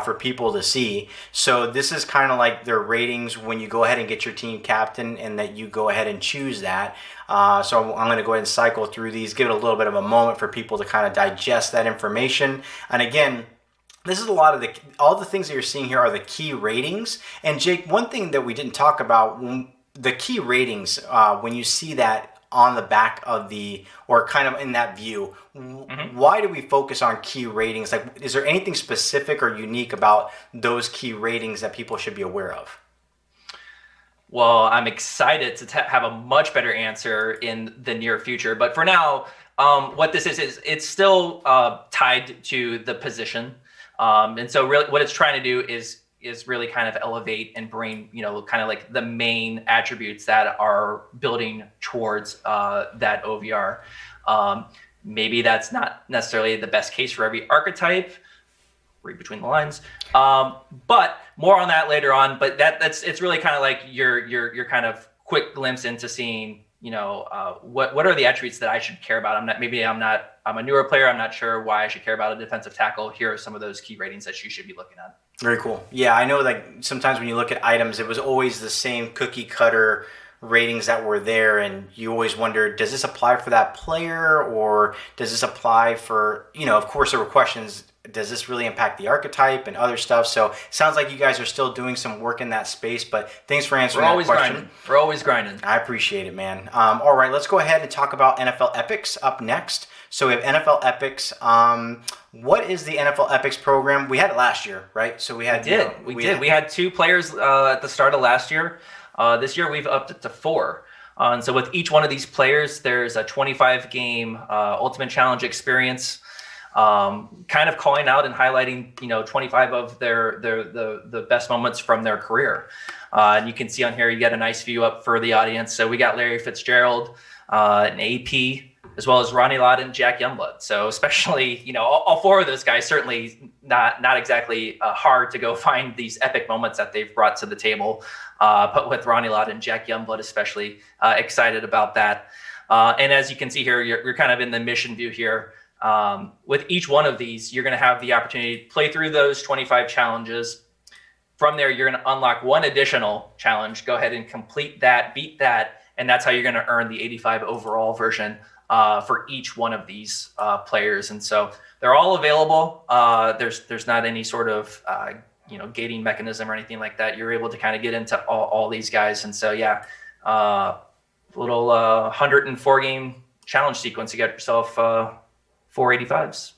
for people to see. So this is kind of like their ratings when you go ahead and get your team captain, and that you go ahead and choose that. So I'm going to go ahead and cycle through these, give it a little bit of a moment for people to kind of digest that information. And again, this is a lot of all the things that you're seeing here are the key ratings. And Jake, one thing that we didn't talk about, the key ratings, when you see that on the back of or kind of in that view, why do we focus on key ratings? Like, is there anything specific or unique about those key ratings that people should be aware of? Well, I'm excited to have a much better answer in the near future. But for now, what this is it's still tied to the position. And so really what it's trying to do is really kind of elevate and bring, kind of like the main attributes that are building towards that OVR. Maybe that's not necessarily the best case for every archetype. Read between the lines. But more on that later on. But it's really kind of like your kind of quick glimpse into seeing, what are the attributes that I should care about. I'm a newer player. I'm not sure why I should care about a defensive tackle. Here are some of those key ratings that you should be looking at. Very cool. Yeah, I know like sometimes when you look at items, it was always the same cookie cutter ratings that were there, and you always wondered, does this apply for that player, or does this apply for, of course there were questions, does this really impact the archetype and other stuff? So sounds like you guys are still doing some work in that space, but thanks for answering that question. We're always grinding. I appreciate it, man. All right, let's go ahead and talk about NFL Epics up next. So we have NFL Epics. What is the NFL Epics program? We had it last year, right? So we did. We had 2 players at the start of last year. This year we've upped it to 4. And so with each one of these players, there's a 25-game Ultimate Challenge experience, kind of calling out and highlighting, 25 of the best moments from their career. And you can see on here, you get a nice view up for the audience. So we got Larry Fitzgerald, an AP, as well as Ronnie Lott and Jack Youngblood. So especially, all 4 of those guys, certainly not exactly hard to go find these epic moments that they've brought to the table. But with Ronnie Lott and Jack Youngblood, especially excited about that. And as you can see here, you're kind of in the mission view here. With each one of these, you're going to have the opportunity to play through those 25 challenges. From there, you're going to unlock one additional challenge. Go ahead and complete that, beat that, and that's how you're going to earn the 85 overall version for each one of these players. And so they're all available. There's not any sort of gating mechanism or anything like that. You're able to kind of get into all these guys. And so little 104 game challenge sequence. You got yourself 485s.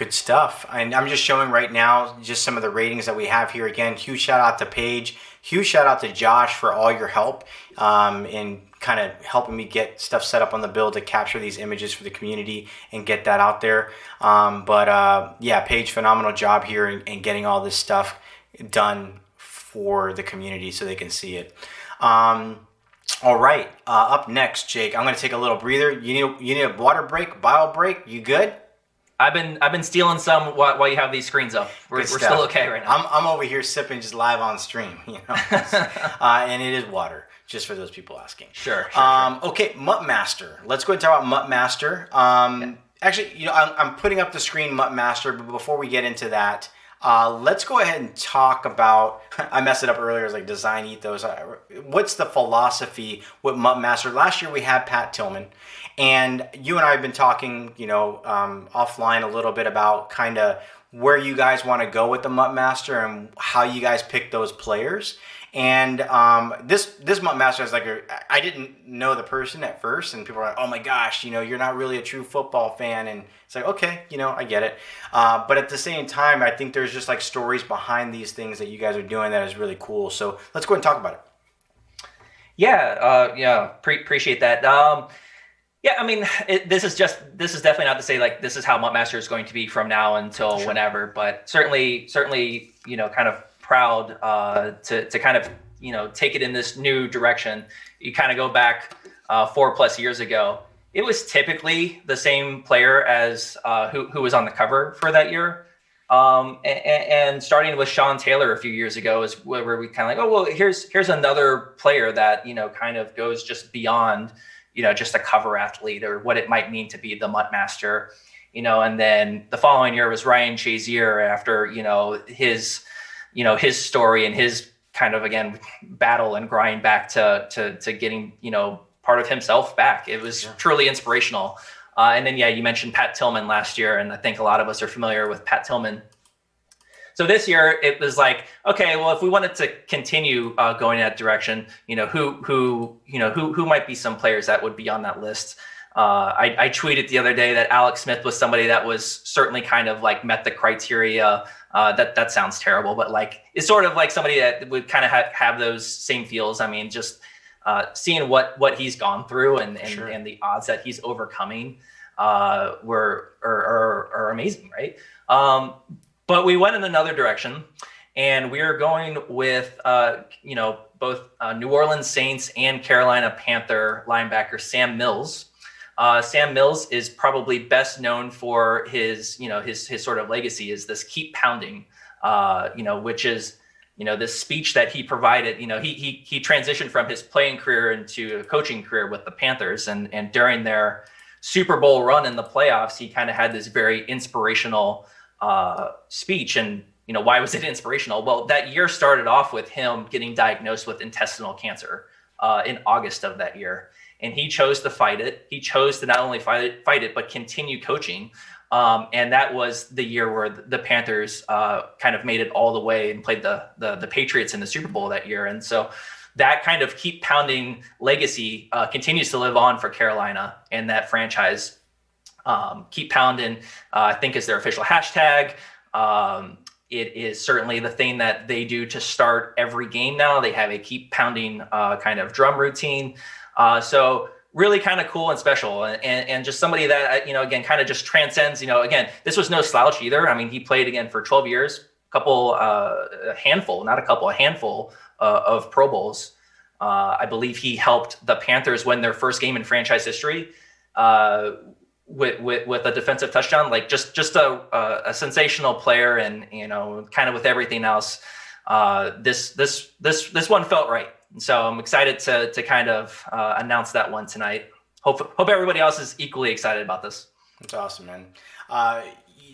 Good stuff. And I'm just showing right now just some of the ratings that we have here. Again, huge shout out to Paige. Huge shout out to Josh for all your help in kind of helping me get stuff set up on the build to capture these images for the community and get that out there. Yeah, Paige, phenomenal job here in getting all this stuff done for the community so they can see it. All right, up next, Jake, I'm going to take a little breather. You need a water break, bio break. You good? I've been stealing some while you have these screens up. We're still okay right now. I'm over here sipping just live on stream, and it is water, just for those people asking. Sure. Okay, Mutt Master. Let's go and talk about Mutt Master. Okay. Actually, I'm putting up the screen Mutt Master, but before we get into that, let's go ahead and talk about, I messed it up earlier, it was like design ethos. What's the philosophy with Mutt Master? Last year we had Pat Tillman, and you and I have been talking, offline a little bit about kind of where you guys want to go with the Mutt Master and how you guys pick those players. And this Mutt Master is I didn't know the person at first, and people were like, oh my gosh, you're not really a true football fan. And it's like, okay, I get it. But at the same time, I think there's just like stories behind these things that you guys are doing that is really cool. So let's go ahead and talk about it. Yeah, appreciate that. Yeah, I mean, this is definitely not to say like this is how Mutt Master is going to be from now until whenever, but certainly, kind of proud to kind of take it in this new direction. You kind of go back 4+ years ago, it was typically the same player as who was on the cover for that year. And starting with Sean Taylor a few years ago is where we kind of like, oh well, here's another player that kind of goes just beyond just a cover athlete or what it might mean to be the Mutt Master. And then the following year was Ryan Shazier after his story and his kind of, again, battle and grind back to getting, part of himself back. It was truly inspirational. And then, you mentioned Pat Tillman last year, and I think a lot of us are familiar with Pat Tillman. So this year it was like, okay, well, if we wanted to continue going in that direction, who might be some players that would be on that list? I tweeted the other day that Alex Smith was somebody that was certainly kind of like met the criteria. That sounds terrible, but like it's sort of like somebody that would kind of have those same feels. I mean, just seeing what he's gone through and the odds that he's overcoming are amazing, right? But we went in another direction, and we are going with both New Orleans Saints and Carolina Panther linebacker Sam Mills. Sam Mills is probably best known for his sort of legacy is this keep pounding, which is, this speech that he provided. He transitioned from his playing career into a coaching career with the Panthers, and during their Super Bowl run in the playoffs, he kind of had this very inspirational speech. And why was it inspirational? Well, that year started off with him getting diagnosed with intestinal cancer in August of that year. And he chose to fight it. He chose to not only fight it, but continue coaching. And that was the year where the Panthers kind of made it all the way and played the Patriots in the Super Bowl that year. And so that kind of keep pounding legacy continues to live on for Carolina, and that franchise keep pounding, I think, is their official hashtag. It is certainly the thing that they do to start every game now. They have a keep pounding kind of drum routine. So really kind of cool and special, and just somebody that, again, kind of just transcends, again, this was no slouch either. I mean, he played again for 12 years, a handful of Pro Bowls. I believe he helped the Panthers win their first game in franchise history with a defensive touchdown. Like just a sensational player, and kind of with everything else, this one felt right. So I'm excited to kind of announce that one tonight. Hope everybody else is equally excited about this. That's awesome, man.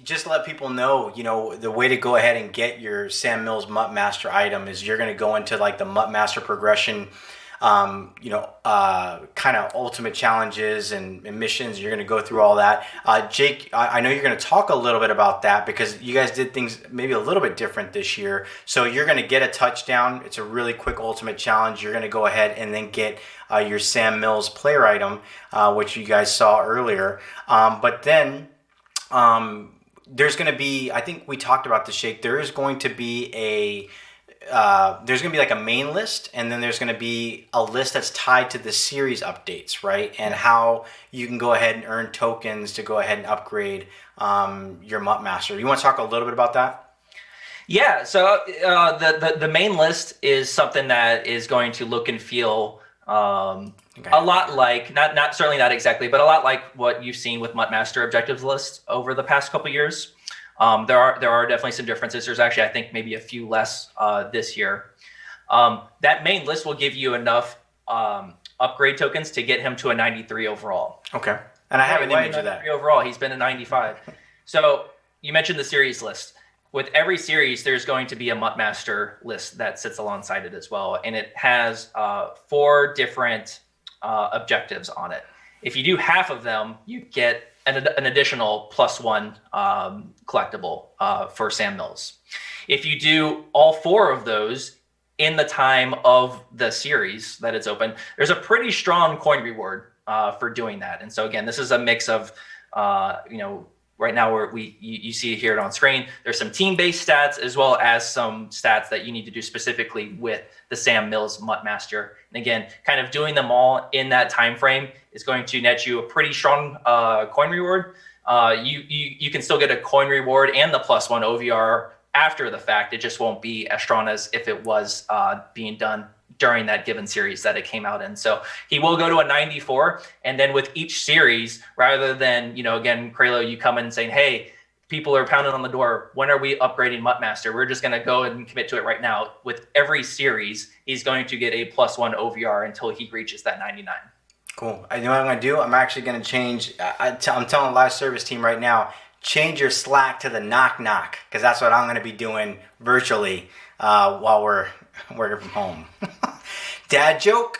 Just to let people know, the way to go ahead and get your Sam Mills Mutt Master item is you're going to go into like the Mutt Master progression, kind of ultimate challenges and missions. You're going to go through all that. Jake, I know you're going to talk a little bit about that because you guys did things maybe a little bit different this year. So you're going to get a touchdown. It's a really quick ultimate challenge. You're going to go ahead and then get your Sam Mills player item, which you guys saw earlier. But then there's going to be, I think we talked about the shake. There is going to be there's going to be like a main list, and then there's going to be a list that's tied to the series updates, right? And how you can go ahead and earn tokens to go ahead and upgrade your MUT Master. You want to talk a little bit about that? Yeah. So the main list is something that is going to look and feel a lot like, not certainly not exactly, but a lot like what you've seen with MUT Master objectives list over the past couple of years. There are definitely some differences. There's actually, I think, maybe a few less this year. That main list will give you enough upgrade tokens to get him to a 93 overall. Okay. And I have an image of that. Overall, he's been a 95. So you mentioned the series list. With every series, there's going to be a MUT Master list that sits alongside it as well. And it has 4 different objectives on it. If you do half of them, you get an additional +1 collectible for Sam Mills. If you do all 4 of those in the time of the series that it's open, there's a pretty strong coin reward for doing that. And so again, this is a mix of, right now you see it here on screen. There's some team-based stats as well as some stats that you need to do specifically with the Sam Mills MUT Master. And again, kind of doing them all in that time frame is going to net you a pretty strong coin reward. You can still get a coin reward and the +1 OVR after the fact. It just won't be as strong as if it was being done during that given series that it came out in. So he will go to a 94. And then with each series, rather than, again, Icymi, you come in saying, hey, people are pounding on the door, when are we upgrading MUT Master? We're just going to go and commit to it right now. With every series, he's going to get a +1 OVR until he reaches that 99. Cool. You know what I'm going to do? I'm actually going to change. I'm telling the live service team right now, change your Slack to the knock, because that's what I'm going to be doing virtually while we're working from home. Dad joke?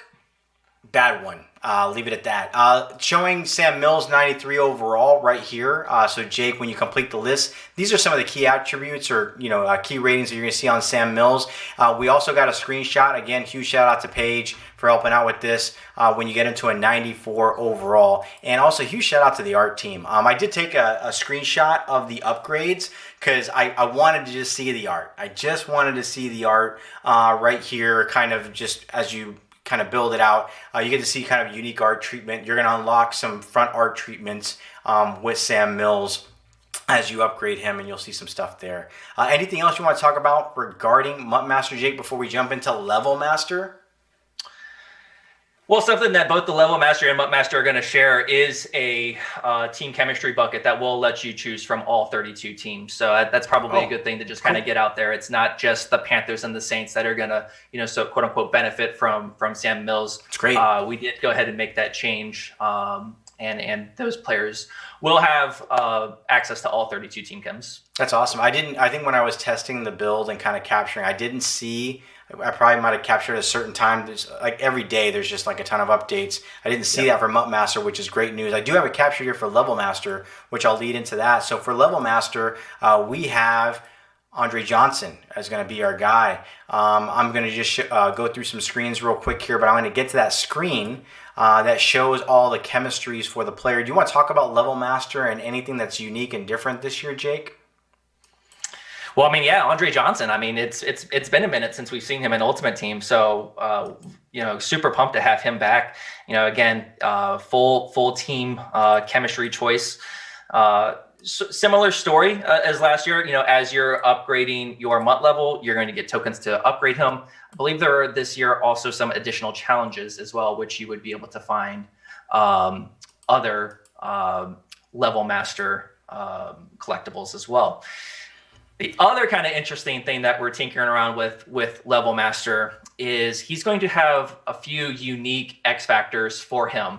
Bad one. Leave it at that. Showing Sam Mills 93 overall right here. So Jake, when you complete the list, these are some of the key attributes or key ratings that you're going to see on Sam Mills. We also got a screenshot. Again, huge shout out to Paige for helping out with this when you get into a 94 overall. And also huge shout out to the art team. I did take a screenshot of the upgrades because I wanted to just see the art. I just wanted to see the art right here, kind of just as you kind of build it out. You get to see kind of unique art treatment. You're going to unlock some front art treatments with Sam Mills as you upgrade him, and you'll see some stuff there. Anything else you want to talk about regarding MUT Master, Jake, before we jump into Level Master? Well, something that both the Level Master and MUT Master are going to share is a team chemistry bucket that will let you choose from all 32 teams. So that's probably a good thing to just kind of get out there. It's not just the Panthers and the Saints that are going to, so quote unquote benefit from Sam Mills. It's great. We did go ahead and make that change, and those players will have access to all 32 team chems. That's awesome. I think when I was testing the build and kind of capturing, I didn't see. I probably might have captured at a certain time. There's like every day there's just like a ton of updates. I didn't see that for MUT Master, which is great news. I do have a capture here for Level Master, which I'll lead into that. So for Level Master, we have Andre Johnson as going to be our guy. I'm going to just go through some screens real quick here, but I'm going to get to that screen that shows all the chemistries for the player. Do you want to talk about Level Master and anything that's unique and different this year, Jake? Well, Andre Johnson. It's been a minute since we've seen him in Ultimate Team, so super pumped to have him back. Again, full team chemistry choice. Similar story as last year. As you're upgrading your MUT level, you're going to get tokens to upgrade him. I believe there are this year also some additional challenges as well, which you would be able to find other Level Master collectibles as well. The other kind of interesting thing that we're tinkering around with Level Master is he's going to have a few unique X factors for him.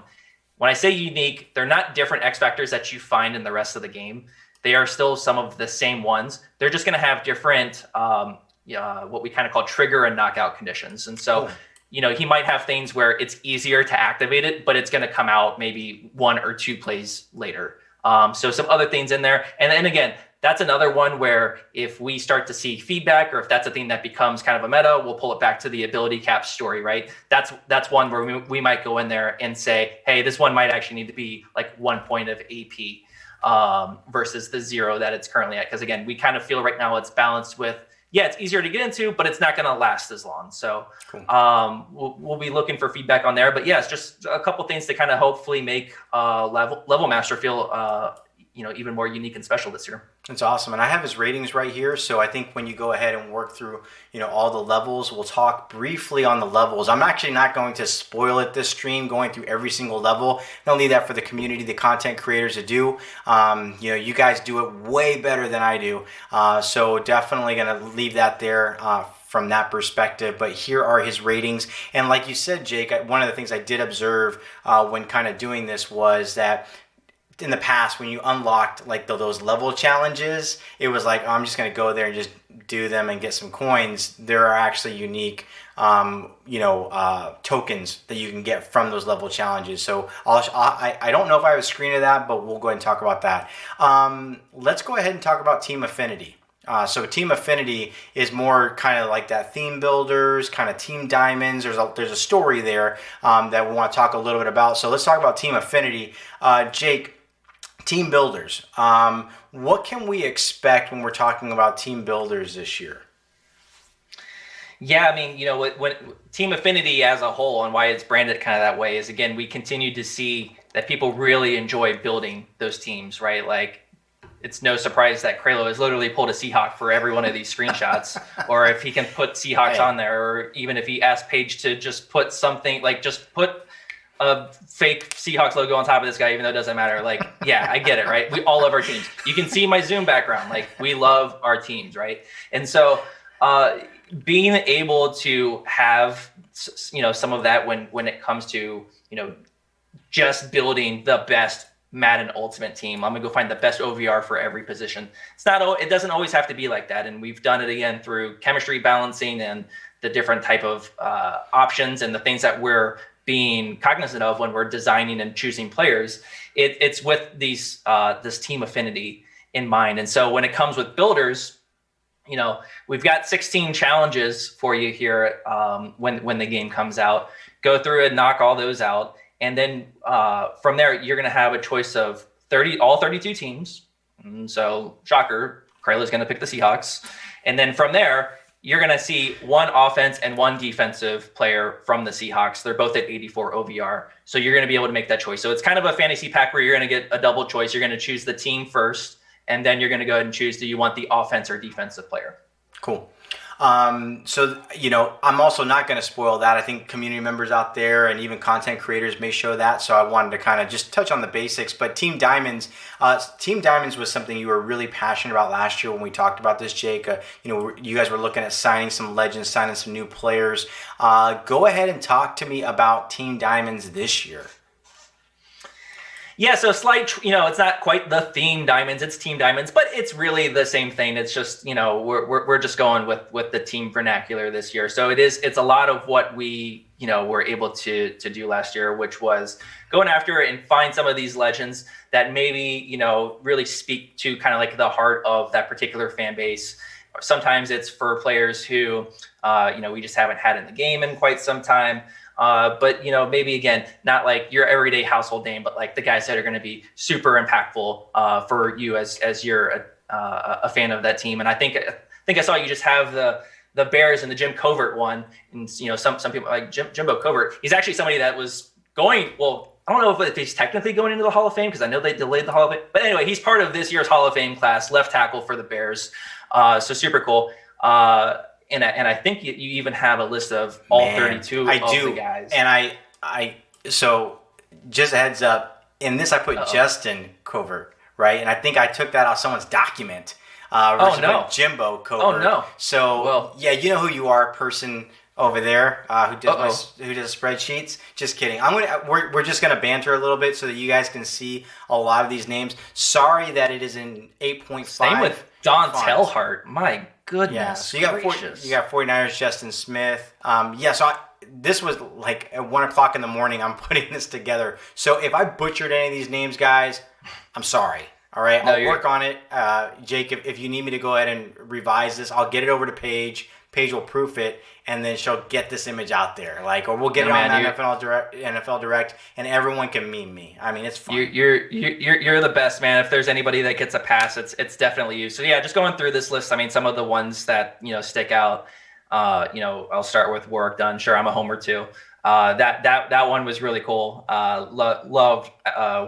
When I say unique, they're not different X factors that you find in the rest of the game. They are still some of the same ones. They're just going to have different, what we kind of call trigger and knockout conditions. And so, he might have things where it's easier to activate it, but it's going to come out maybe 1 or 2 plays later. So some other things in there. And then again, that's another one where if we start to see feedback or if that's a thing that becomes kind of a meta, we'll pull it back to the ability cap story, right? That's one where we might go in there and say, hey, this one might actually need to be like 1 point of AP. versus the 0 that it's currently at. Because again, we kind of feel right now it's balanced with, yeah, it's easier to get into, but it's not going to last as long. So Cool. we'll be looking for feedback on there. But yeah, it's just a couple things to kind of hopefully make Level Master feel even more unique and special this year. That's awesome. And I have his ratings right here. So I think when you go ahead and work through, all the levels, we'll talk briefly on the levels. I'm actually not going to spoil it this stream, going through every single level. I'll leave that for the community, the content creators to do. You guys do it way better than I do. So definitely going to leave that there from that perspective. But here are his ratings. And like you said, Jake, one of the things I did observe when kind of doing this was that in the past, when you unlocked like those level challenges, it was like, oh, I'm just going to go there and just do them and get some coins. There are actually unique, tokens that you can get from those level challenges. So I don't know if I have a screen of that, but we'll go ahead and talk about that. Let's go ahead and talk about Team Affinity. So Team Affinity is more kind of like that theme builders, kind of Team Diamonds. There's a story there that we want to talk a little bit about. So let's talk about Team Affinity. Jake, team builders. What can we expect when we're talking about team builders this year? Yeah, I mean, when Team Affinity as a whole and why it's branded kind of that way is, again, we continue to see that people really enjoy building those teams, right? Like, it's no surprise that Eakraelo has literally pulled a Seahawk for every one of these screenshots, or if he can put Seahawks on there, or even if he asked Paige to just put something, like just put a fake Seahawks logo on top of this guy, even though it doesn't matter. Like, yeah, I get it, right? We all love our teams. You can see my Zoom background. Like, we love our teams, right? And so being able to have, some of that when it comes to, just building the best Madden Ultimate team. I'm gonna go find the best OVR for every position. It doesn't always have to be like that. And we've done it again through chemistry balancing and the different type of options and the things that we're being cognizant of when we're designing and choosing players. It's with this team affinity in mind. And so when it comes with builders, we've got 16 challenges for you here when the game comes out. Go through and knock all those out. And then from there, you're going to have a choice of all 32 teams. And so, shocker, Eakraelo's going to pick the Seahawks. And then from there, you're going to see one offense and one defensive player from the Seahawks. They're both at 84 OVR. So you're going to be able to make that choice. So it's kind of a fantasy pack where you're going to get a double choice. You're going to choose the team first, and then you're going to go ahead and choose, do you want the offense or defensive player? Cool. I'm also not going to spoil that. I think community members out there and even content creators may show that. So I wanted to kind of just touch on the basics. But Team Diamonds was something you were really passionate about last year when we talked about this, Jake. You guys were looking at signing some legends, signing some new players. Go ahead and talk to me about Team Diamonds this year. Yeah, so slight, it's not quite the theme Diamonds, it's Team Diamonds, but it's really the same thing. It's just, we're just going with the team vernacular this year. So it's a lot of what we, were able to do last year, which was going after and find some of these legends that maybe, really speak to kind of like the heart of that particular fan base. Sometimes it's for players who, we just haven't had in the game in quite some time. But maybe again, not like your everyday household name, but like the guys that are going to be super impactful for you as you're a fan of that team. And I think I saw you just have the Bears and the Jim Covert one, and some people like Jimbo Covert. He's actually somebody that was going. Well, I don't know if he's technically going into the Hall of Fame because I know they delayed the Hall of Fame. But anyway, he's part of this year's Hall of Fame class, left tackle for the Bears. So super cool. And I think you even have a list of all 32 of the guys. And so just a heads up, in this I put Justin Covert, right? And I think I took that off someone's document. Put Jimbo Covert. Oh, no. So, yeah, you know who you are, person over there who does spreadsheets. Just kidding. We're just going to banter a little bit so that you guys can see a lot of these names. Sorry that it is in 8.5. Same with Don Telhart. My goodness. Yeah, so you got 49ers, Justin Smith. This was like at 1 o'clock in the morning. I'm putting this together. So if I butchered any of these names, guys, I'm sorry. All right, I'll work on it. Jake, if you need me to go ahead and revise this, I'll get it over to Paige. Paige will proof it, and then she'll get this image out there, like, or we'll get it man, on NFL Direct, and everyone can meme me. I mean, it's fun. You're the best, man. If there's anybody that gets a pass, it's definitely you. So yeah, just going through this list. I mean, some of the ones that stick out. I'll start with work done. Sure, I'm a homer too. That one was really cool. Loved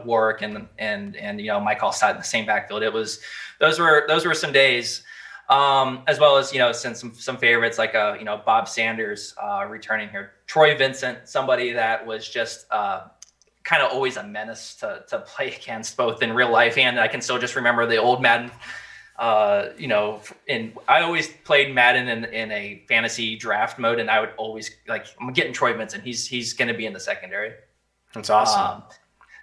work and Mike Allstott in the same backfield. Those were some days. As well as since some favorites like Bob Sanders returning here, Troy Vincent, somebody that was just kind of always a menace to play against, both in real life and I can still just remember the old Madden. I always played Madden in a fantasy draft mode, and I would always I'm getting Troy Vincent. He's going to be in the secondary. That's awesome.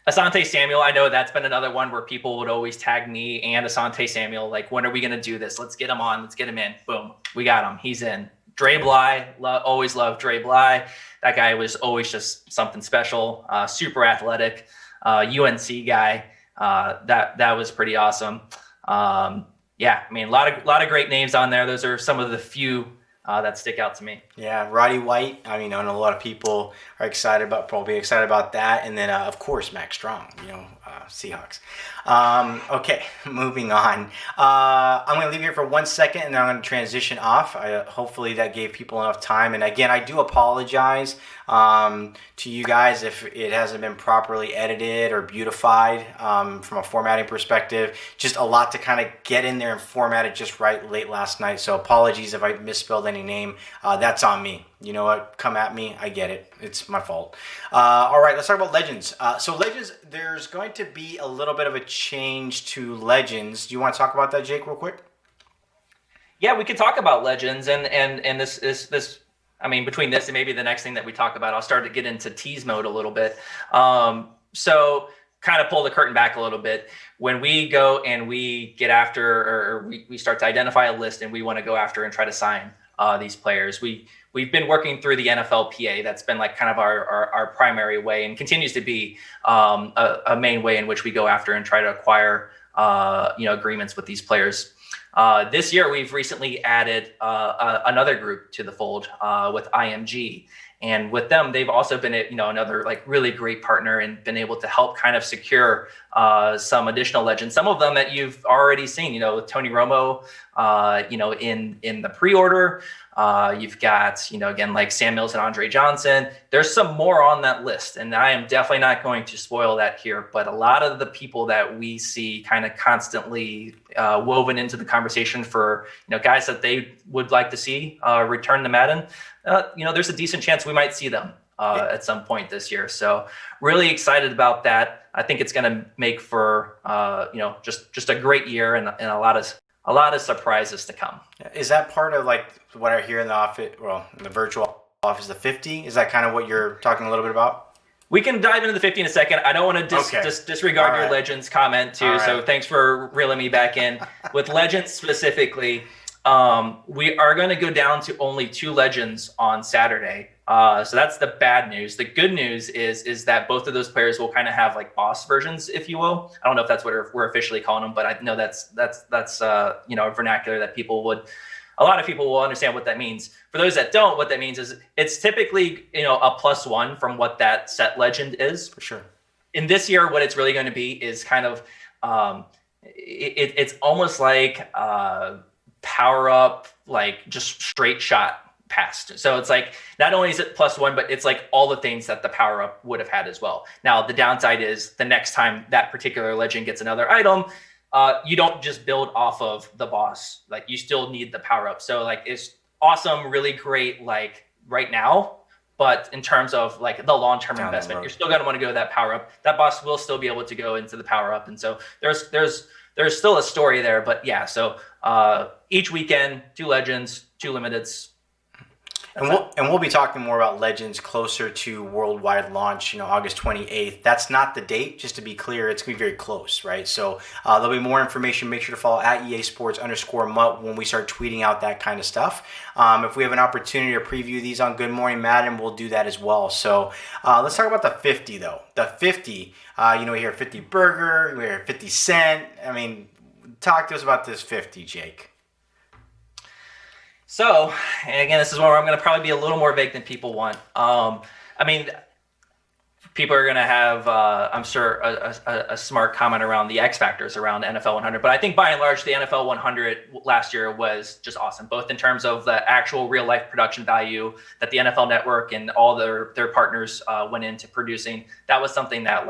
Asante Samuel, I know that's been another one where people would always tag me and Asante Samuel. Like, when are we going to do this? Let's get him on. Let's get him in. Boom. We got him. He's in. Dre Bly, always loved Dre Bly. That guy was always just something special. Super athletic. UNC guy. That was pretty awesome. Yeah, I mean, a lot of great names on there. Those are some of the few that stick out to me. Yeah, Roddy White. I mean, I know a lot of people are probably excited about that. And then, of course, Max Strong, Seahawks. Okay, moving on. I'm going to leave here for 1 second, and then I'm going to transition off. Hopefully that gave people enough time. And again, I do apologize to you guys if it hasn't been properly edited or beautified from a formatting perspective. Just a lot to kind of get in there and format it just right late last night. So apologies if I misspelled any name. That's on me. You know what? Come at me. I get it. It's my fault. All right, let's talk about Legends. So Legends, there's going to be a little bit of a change to Legends. Do you want to talk about that, Jake, real quick? Yeah, we could talk about Legends and this. I mean, between this and maybe the next thing that we talk about, I'll start to get into tease mode a little bit. So kind of pull the curtain back a little bit. When we go and we get after, or we start to identify a list and we want to go after and try to sign these players, we've been working through the NFLPA. That's been like kind of our primary way, and continues to be a main way in which we go after and try to acquire agreements with these players. This year, we've recently added another group to the fold with IMG. And with them, they've also been, another really great partner and been able to help kind of secure some additional legends. Some of them that you've already seen, with Tony Romo, in the pre-order. You've got, again, like Sam Mills and Andre Johnson. There's some more on that list, and I am definitely not going to spoil that here. But a lot of the people that we see kind of constantly woven into the conversation for, guys that they would like to see return to Madden, there's a decent chance we might see them at some point this year. So really excited about that. I think it's going to make for, just a great year and a lot of surprises to come. Is that part of what I hear in the office, in the virtual office, the 50? Is that kind of what you're talking a little bit about? We can dive into the 50 in a second. I don't want to disregard your Legends comment too. Right. So thanks for reeling me back in. With Legends specifically, we are going to go down to only 2 Legends on Saturday. So that's the bad news. The good news is that both of those players will kind of have boss versions, if you will. I don't know if that's what we're officially calling them, but I know that's a vernacular that a lot of people will understand what that means. For those that don't, what that means is it's typically, a +1 from what that set legend is. For sure. In this year, what it's really going to be is kind of, it's almost like power up, just straight shot past. So it's not only is it +1, but it's all the things that the power up would have had as well. Now, the downside is the next time that particular legend gets another item, you don't just build off of the boss. You still need the power up. So it's awesome, really great, right now. But in terms of the long-term investment, you're still going to want to go that power up. That boss will still be able to go into the power up. And so there's still a story there, but yeah. So each weekend, 2 legends, 2 limiteds. And we'll be talking more about Legends closer to worldwide launch, August 28th. That's not the date, just to be clear. It's going to be very close, right? So there'll be more information. Make sure to follow at @EA_Sports_ when we start tweeting out that kind of stuff. If we have an opportunity to preview these on Good Morning Madden, we'll do that as well. So let's talk about the 50, though. The 50, we hear 50 burger, we hear 50 cent. I mean, talk to us about this 50, Jake. So, and again, this is where I'm going to probably be a little more vague than people want. I mean, people are going to have, I'm sure, a smart comment around the X factors around NFL 100. But I think by and large, the NFL 100 last year was just awesome, both in terms of the actual real life production value that the NFL Network and all their partners went into producing. That was something that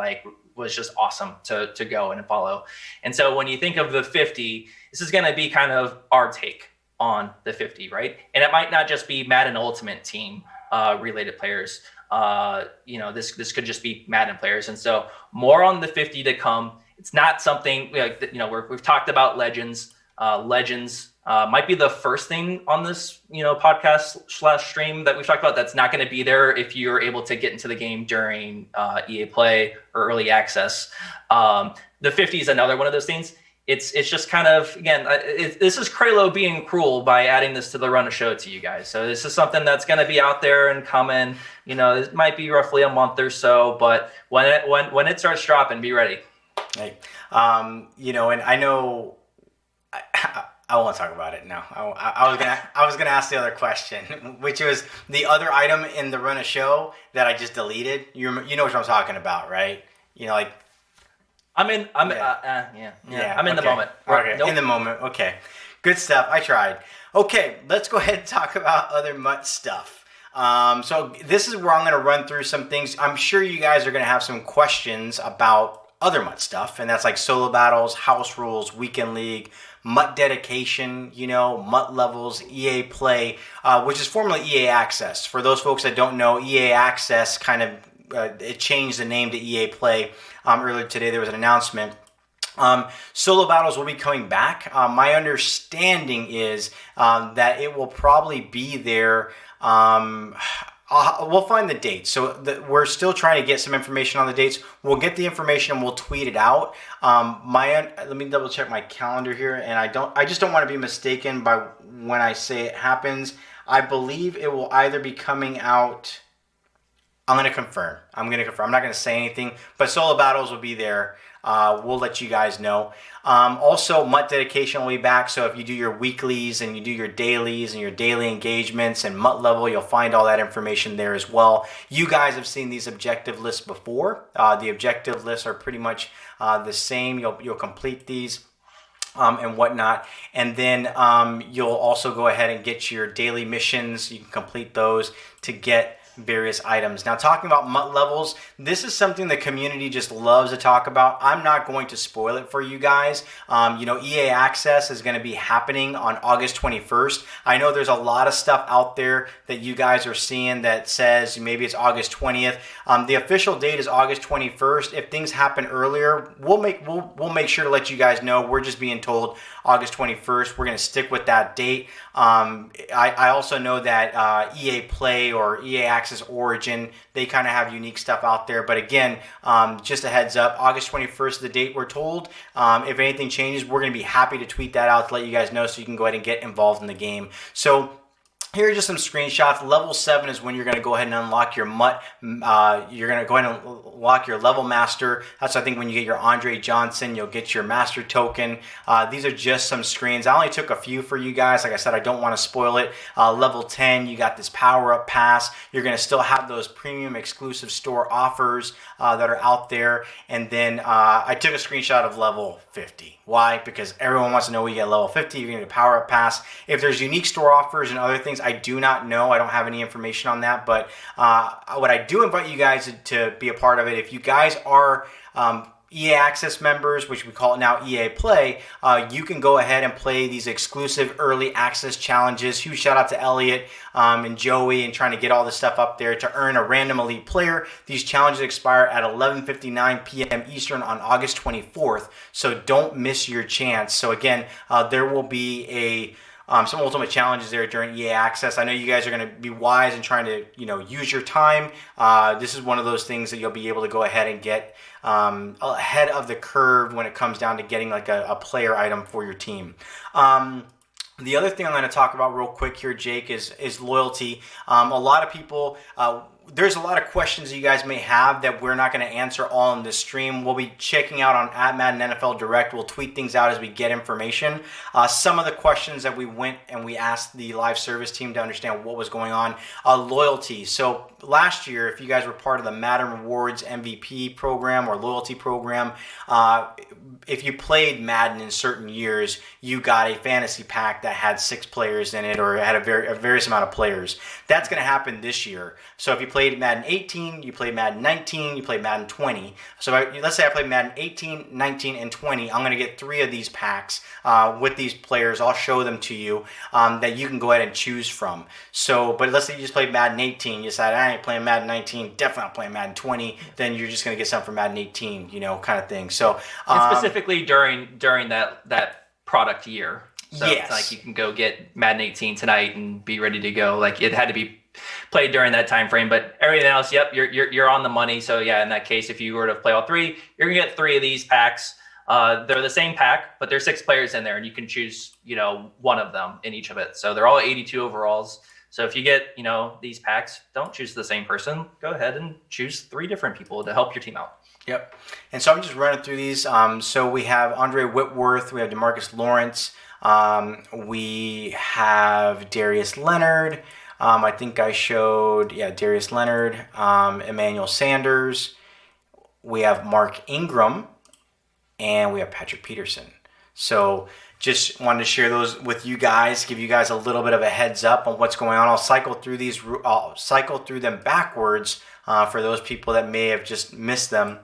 was just awesome to go and follow. And so when you think of the 50, this is going to be kind of our take on the 50, right? And it might not just be Madden Ultimate Team related players. This could just be Madden players. And so more on the 50 to come. It's not something we've talked about legends. Legends might be the first thing on this, podcast / stream that we've talked about. That's not going to be there if you're able to get into the game during EA Play or early access. The 50 is another one of those things. It's just kind of, again, this is Eakraelo being cruel by adding this to the run of show to you guys. So this is something that's going to be out there and coming. It might be roughly a month or so, but when it starts dropping, be ready. Hey, and I know I won't talk about it now. I was gonna ask the other question, which was the other item in the run of show that I just deleted. You know what I'm talking about, right? I'm in the moment. Okay, nope. In the moment. Okay, good stuff. I tried. Okay, let's go ahead and talk about other MUT stuff. So this is where I'm going to run through some things. I'm sure you guys are going to have some questions about other MUT stuff, and that's like solo battles, house rules, weekend league, MUT dedication, MUT levels, EA Play, which is formerly EA Access. For those folks that don't know, EA Access kind of it changed the name to EA Play. Earlier today, there was an announcement. Solo battles will be coming back. My understanding is that it will probably be there. We'll find the dates. So we're still trying to get some information on the dates. We'll get the information and we'll tweet it out. Let me double check my calendar here, and I just don't want to be mistaken by when I say it happens. I believe it will either be coming out. I'm going to confirm. I'm not going to say anything, but solo battles will be there. We'll let you guys know. Also, MUT dedication will be back. So if you do your weeklies and you do your dailies and your daily engagements and MUT level, you'll find all that information there as well. You guys have seen these objective lists before. The objective lists are pretty much the same. You'll complete these. And whatnot. And then you'll also go ahead and get your daily missions. You can complete those to get various items. Now, talking about MUT levels, this is something the community just loves to talk about. I'm not going to spoil it for you guys. EA Access is going to be happening on August 21st. I know there's a lot of stuff out there that you guys are seeing that says maybe it's August 20th. The official date is August 21st. If things happen earlier, we'll make sure to let you guys know. We're just being told August 21st. We're going to stick with that date. I also know that EA Play or EA Access Origin, they kind of have unique stuff out there. But again, just a heads up, August 21st is the date we're told. If anything changes, we're going to be happy to tweet that out to let you guys know so you can go ahead and get involved in the game. So here are just some screenshots. Level 7 is when you're going to go ahead and unlock your MUT. You're going to go ahead and unlock your level master. That's, I think, when you get your Andre Johnson, you'll get your master token. These are just some screens. I only took a few for you guys. Like I said, I don't want to spoil it. Level 10, you got this power-up pass. You're going to still have those premium exclusive store offers that are out there. And then I took a screenshot of level 50. Why? Because everyone wants to know when you get level 50, you're going to get a power-up pass. If there's unique store offers and other things, I do not know. I don't have any information on that. But what I do invite you guys to be a part of it. If you guys are EA Access members, which we call it now EA Play, you can go ahead and play these exclusive early access challenges. Huge shout out to Elliot and Joey and trying to get all this stuff up there to earn a random elite player. These challenges expire at 11:59 p.m. Eastern on August 24th, so don't miss your chance. So again, there will be some ultimate challenges there during EA Access. I know you guys are going to be wise in trying to use your time. This is one of those things that you'll be able to go ahead and get ahead of the curve when it comes down to getting like a player item for your team. The other thing I'm going to talk about real quick here, Jake, is loyalty. A lot of people, there's a lot of questions that you guys may have that we're not going to answer all in this stream. We'll be checking out on @MaddenNFL Direct. We'll tweet things out as we get information. Some of the questions that we went and we asked the live service team to understand what was going on. Loyalty. So last year, if you guys were part of the Madden Rewards MVP program or loyalty program, if you played Madden in certain years, you got a fantasy pack that had 6 players in it or had a various amount of players. That's going to happen this year. So if you played Madden 18, you played Madden 19, you played Madden 20. So let's say I played Madden 18, 19, and 20. I'm going to get 3 of these packs with these players. I'll show them to you that you can go ahead and choose from. So, but let's say you just played Madden 18. You decide, I ain't playing Madden 19, definitely not playing Madden 20. Then you're just going to get some from Madden 18, kind of thing. So, and specifically during that product year. So yes. It's like you can go get Madden 18 tonight and be ready to go. Like it had to be played during that time frame, but everything else, yep, you're on the money. So yeah, in that case, if you were to play all 3, you're gonna get 3 of these packs. They're the same pack, but there's 6 players in there, and you can choose, one of them in each of it. So they're all 82 overalls. So if you get, these packs, don't choose the same person. Go ahead and choose 3 different people to help your team out. Yep. And so I'm just running through these. So we have Andre Whitworth, we have DeMarcus Lawrence, we have Darius Leonard. I think I showed, Darius Leonard, Emmanuel Sanders. We have Mark Ingram, and we have Patrick Peterson. So just wanted to share those with you guys, give you guys a little bit of a heads up on what's going on. I'll cycle through them backwards for those people that may have just missed them.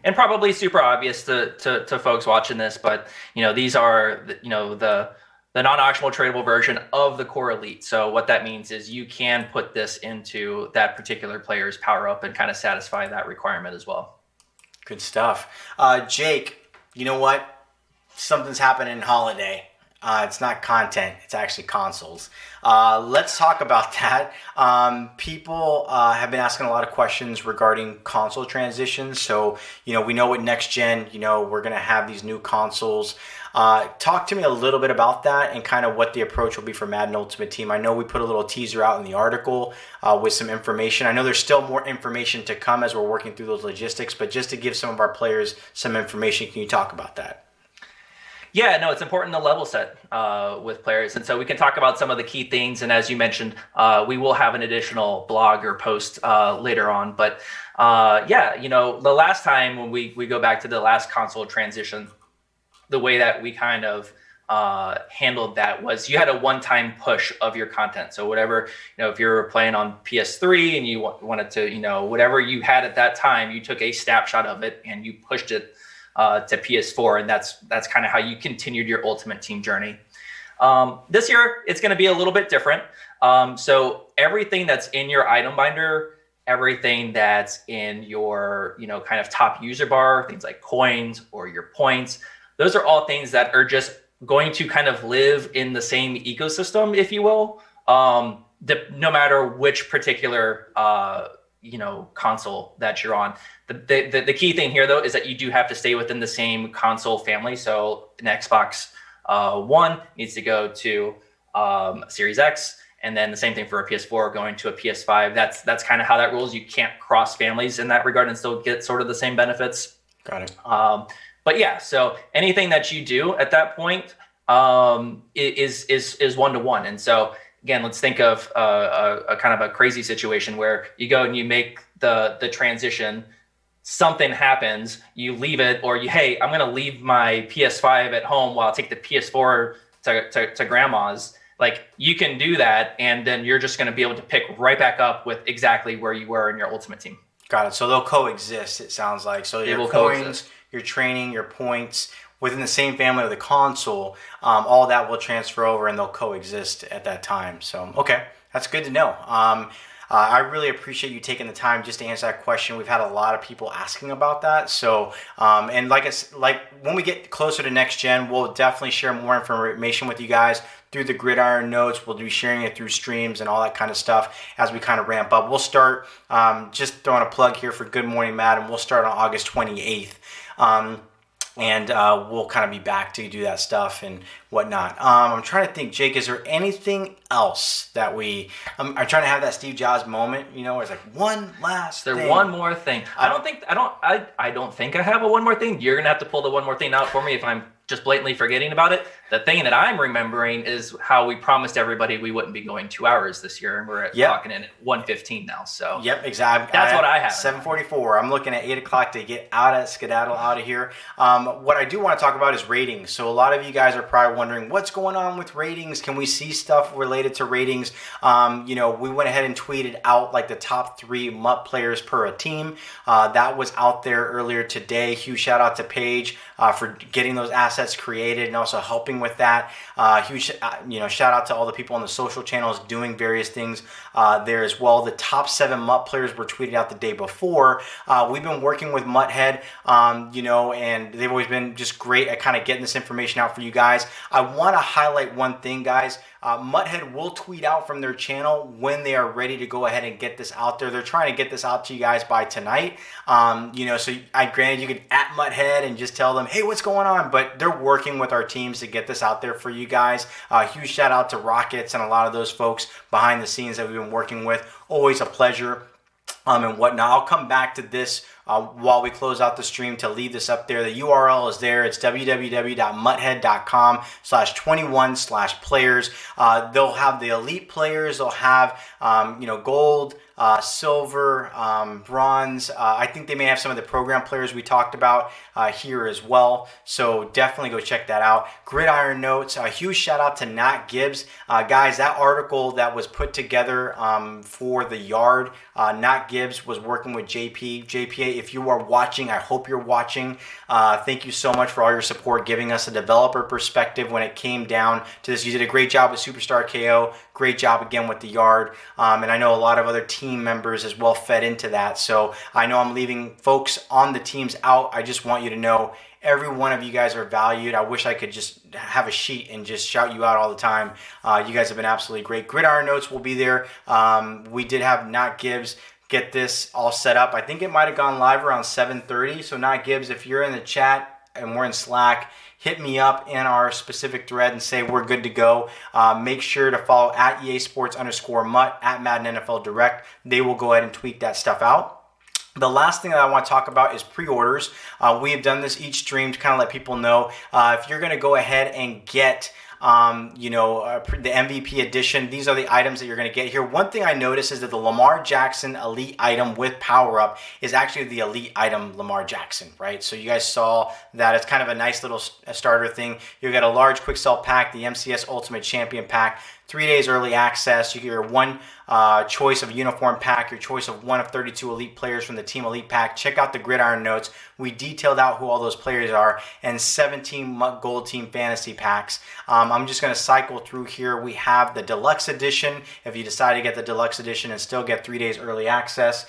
And probably super obvious to folks watching this, but these are the non-auctionable tradable version of the core elite. So what that means is you can put this into that particular player's power up and kind of satisfy that requirement as well. Good stuff. Jake, you know what? Something's happening in Holiday. It's not content, it's actually consoles. Let's talk about that. People have been asking a lot of questions regarding console transitions. So, we know with next gen, we're going to have these new consoles. Talk to me a little bit about that and kind of what the approach will be for Madden Ultimate Team. I know we put a little teaser out in the article with some information. I know there's still more information to come as we're working through those logistics, but just to give some of our players some information, can you talk about that? Yeah, no, it's important to level set with players. And so we can talk about some of the key things. And as you mentioned, we will have an additional blog or post later on. But the last time when we go back to the last console transition, the way that we kind of handled that was you had a one-time push of your content. So whatever, if you were playing on PS3 and you wanted to, whatever you had at that time, you took a snapshot of it and you pushed it to PS4, and that's kind of how you continued your Ultimate Team journey. This year, it's going to be a little bit different. So everything that's in your item binder, everything that's in your kind of top user bar, things like coins or your points, those are all things that are just going to kind of live in the same ecosystem, if you will, no matter which particular console that you're on. The key thing here, though, is that you do have to stay within the same console family. So an Xbox One needs to go to Series X, and then the same thing for a PS4 going to a PS5. That's kind of how that rolls. You can't cross families in that regard and still get sort of the same benefits. Got it. But yeah, so anything that you do at that point is one-to-one. And so again, let's think of a kind of a crazy situation where you go and you make the transition, something happens, you leave it, or hey, I'm going to leave my PS5 at home while I take the PS4 to grandma's. Like, you can do that, and then you're just going to be able to pick right back up with exactly where you were in your Ultimate Team. Got it. So they'll coexist, it sounds like. So your coins, your training, your points within the same family of the console, all that will transfer over and they'll coexist at that time. So, okay, that's good to know. I really appreciate you taking the time just to answer that question. We've had a lot of people asking about that. So, and like when we get closer to next gen, we'll definitely share more information with you guys through the Gridiron notes. We'll be sharing it through streams and all that kind of stuff as we kind of ramp up. We'll start, just throwing a plug here for Good Morning Madden. We'll start on August 28th. and we'll kind of be back to do that stuff and whatnot. I'm trying to think, Jake, is there anything else that I'm trying to have that Steve Jobs moment, where it's like one last thing. One more thing. I don't think I have a one more thing. You're gonna have to pull the one more thing out for me if I'm just blatantly forgetting about it. The thing that I'm remembering is how we promised everybody we wouldn't be going 2 hours this year, and we're talking in at 1:15 now. So exactly. That's what I have. 7:44. I'm looking at 8:00 to get skedaddle out of here. What I do want to talk about is ratings. So a lot of you guys are probably wondering what's going on with ratings. Can we see stuff related to ratings? We went ahead and tweeted out like the top 3 MUT players per a team. That was out there earlier today. Huge shout out to Paige for getting those assets created and also helping with that. Huge shout out to all the people on the social channels doing various things there as well. The top 7 MUT players were tweeted out the day before. We've been working with MUThead, and they've always been just great at kind of getting this information out for you guys. I want to highlight one thing, guys. MUThead will tweet out from their channel when they are ready to go ahead and get this out there. They're trying to get this out to you guys by tonight. So granted, you could at MUThead and just tell them, hey, what's going on? But they're working with our teams to get this out there for you guys. Huge shout out to Rockets and a lot of those folks behind the scenes that we've been working with. Always a pleasure. And whatnot. I'll come back to this while we close out the stream to leave this up there. The URL is there. It's www.muthead.com/21/players. They'll have the elite players. They'll have, gold, silver, bronze. I think they may have some of the program players we talked about here as well. So definitely go check that out. Gridiron Notes. A huge shout out to Nat Gibbs. Guys, that article that was put together for the Yard, Nat Gibbs was working with JP. JPA, if you are watching, I hope you're watching. Thank you so much for all your support, giving us a developer perspective when it came down to this. You did a great job with Superstar KO. Great job again with the Yard. And I know a lot of other team members as well fed into that. So I know I'm leaving folks on the teams out. I just want you to know every one of you guys are valued. I wish I could just have a sheet and just shout you out all the time. You guys have been absolutely great. Gridiron Notes will be there. We did have Nat Gibbs get this all set up. I think it might have gone live around 7:30. So Nat Gibbs, if you're in the chat and we're in Slack, hit me up in our specific thread and say we're good to go. Make sure to follow at EA Sports_MUT, at Madden NFL Direct. They will go ahead and tweet that stuff out. The last thing that I want to talk about is pre-orders. We have done this each stream to kind of let people know if you're going to go ahead and get the MVP edition. These are the items that you're going to get here. One thing I noticed is that the Lamar Jackson Elite item with Power Up is actually the Elite item Lamar Jackson, right? So you guys saw that. It's kind of a nice little starter thing. You get a large quick sell pack, the MCS Ultimate Champion pack, 3 days early access. You get your one choice of uniform pack, your choice of one of 32 elite players from the Team Elite pack. Check out the Gridiron Notes. We detailed out who all those players are, and 17 Gold Team Fantasy packs. I'm just going to cycle through here. We have the Deluxe Edition. If you decide to get the Deluxe Edition and still get 3 days early access.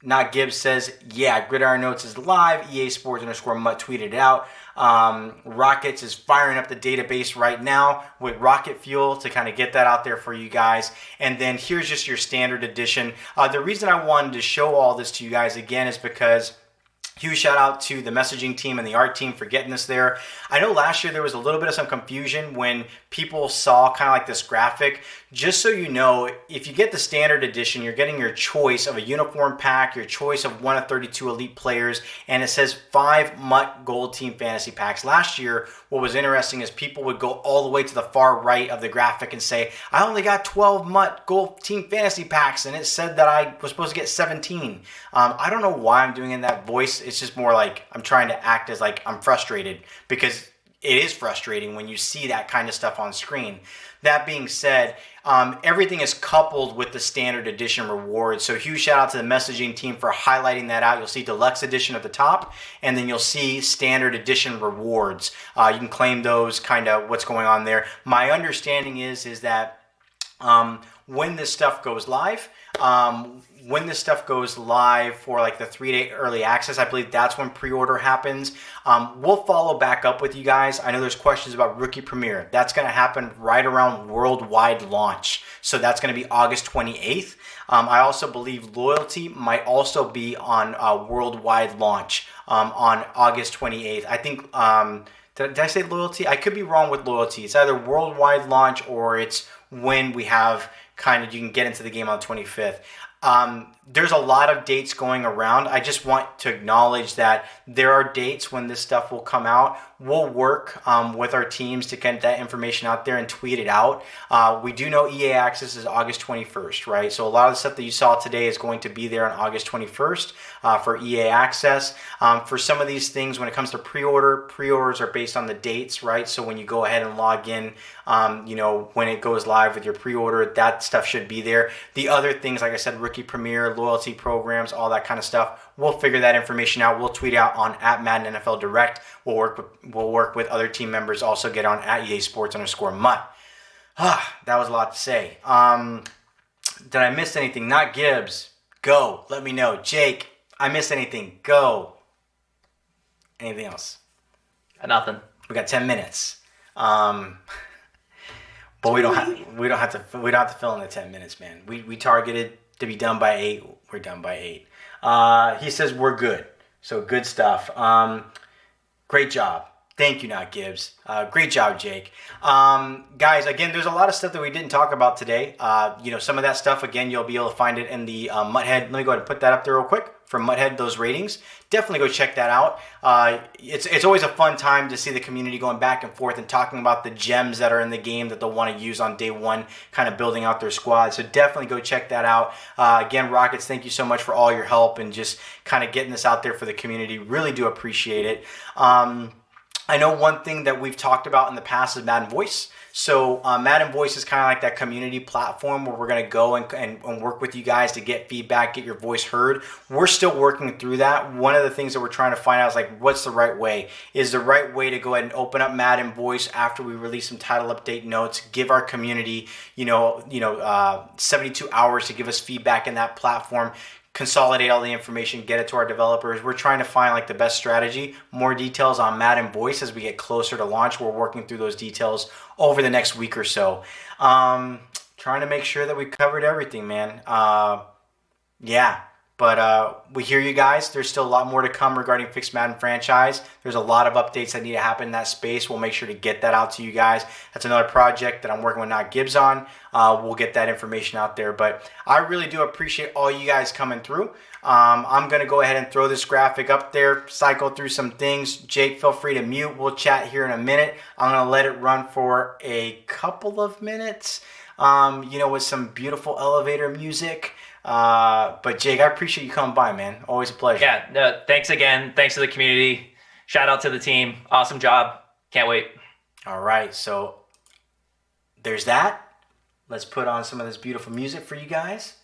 Not Gibbs says, yeah, Gridiron Notes is live. EA Sports_MUT tweeted it out. Rockets is firing up the database right now with Rocket Fuel to kind of get that out there for you guys. And then here's just your standard edition. The reason I wanted to show all this to you guys again is because huge shout out to the messaging team and the art team for getting this there. I know last year there was a little bit of some confusion when people saw kind of like this graphic. Just so you know, if you get the standard edition, you're getting your choice of a uniform pack, your choice of one of 32 elite players, and it says 5 MUT Gold Team Fantasy packs. Last year, what was interesting is people would go all the way to the far right of the graphic and say, I only got 12 MUT Gold Team Fantasy packs, and it said that I was supposed to get 17. I don't know why I'm doing in that voice. It's just more like I'm trying to act as like I'm frustrated, because it is frustrating when you see that kind of stuff on screen. That being said, everything is coupled with the standard edition rewards. So huge shout out to the messaging team for highlighting that out. You'll see deluxe edition at the top, and then you'll see standard edition rewards. You can claim those, kind of what's going on there. My understanding is that when this stuff goes live, when this stuff goes live for like the 3-day early access, I believe that's when pre-order happens. We'll follow back up with you guys. I know there's questions about Rookie Premiere. That's going to happen right around worldwide launch. So that's going to be August 28th. I also believe Loyalty might also be on worldwide launch on August 28th. I think, did I say Loyalty? I could be wrong with Loyalty. It's either worldwide launch or it's when we have you can get into the game on the 25th. There's a lot of dates going around. I just want to acknowledge that there are dates when this stuff will come out. We'll work with our teams to get that information out there and tweet it out. We do know EA Access is August 21st, right? So a lot of the stuff that you saw today is going to be there on August 21st for EA Access. For some of these things, when it comes to pre-orders are based on the dates, right? So when you go ahead and log in, when it goes live with your pre-order, that stuff should be there. The other things, like I said, Rookie Premiere, loyalty programs, all that kind of stuff, we'll figure that information out. We'll tweet out on @MaddenNFL Direct. We'll work with other team members. Also get on @EASports_MUT. That was a lot to say. Did I miss anything? Not Gibbs. Go. Let me know. Jake, I missed anything? Go. Anything else? Nothing. We got 10 minutes. But we don't have to fill in the 10 minutes, man. We targeted to be done by 8. We're done by 8. He says we're good. So good stuff. Great job. Thank you, Not Gibbs. Great job, Jake. Guys, again, there's a lot of stuff that we didn't talk about today. Some of that stuff, again, you'll be able to find it in the Mutthead. Let me go ahead and put that up there real quick for Mutthead, those ratings. Definitely go check that out. It's always a fun time to see the community going back and forth and talking about the gems that are in the game that they'll want to use on day one, kind of building out their squad. So definitely go check that out. Again, Rockets, thank you so much for all your help and just kind of getting this out there for the community. Really do appreciate it. I know one thing that we've talked about in the past is Madden Voice. So Madden Voice is kind of like that community platform where we're going to go and work with you guys to get feedback, get your voice heard. We're still working through that. One of the things that we're trying to find out is like, what's the right way? Is the right way to go ahead and open up Madden Voice after we release some title update notes, give our community, 72 hours to give us feedback in that platform, consolidate all the information, get it to our developers. We're trying to find like the best strategy. More details on Madden Voice as we get closer to launch. We're working through those details over the next week or so. Trying to make sure that we covered everything, man. But we hear you guys. There's still a lot more to come regarding Fixed Madden franchise. There's a lot of updates that need to happen in that space. We'll make sure to get that out to you guys. That's another project that I'm working with Not Gibbs on. We'll get that information out there. But I really do appreciate all you guys coming through. I'm going to go ahead and throw this graphic up there, cycle through some things. Jake, feel free to mute. We'll chat here in a minute. I'm going to let it run for a couple of minutes, with some beautiful elevator music. But Jake, I appreciate you coming by, man. Always a pleasure. Yeah, no, thanks again. Thanks to the community. Shout out to the team. Awesome job. Can't wait. All right, so there's that. Let's put on some of this beautiful music for you guys.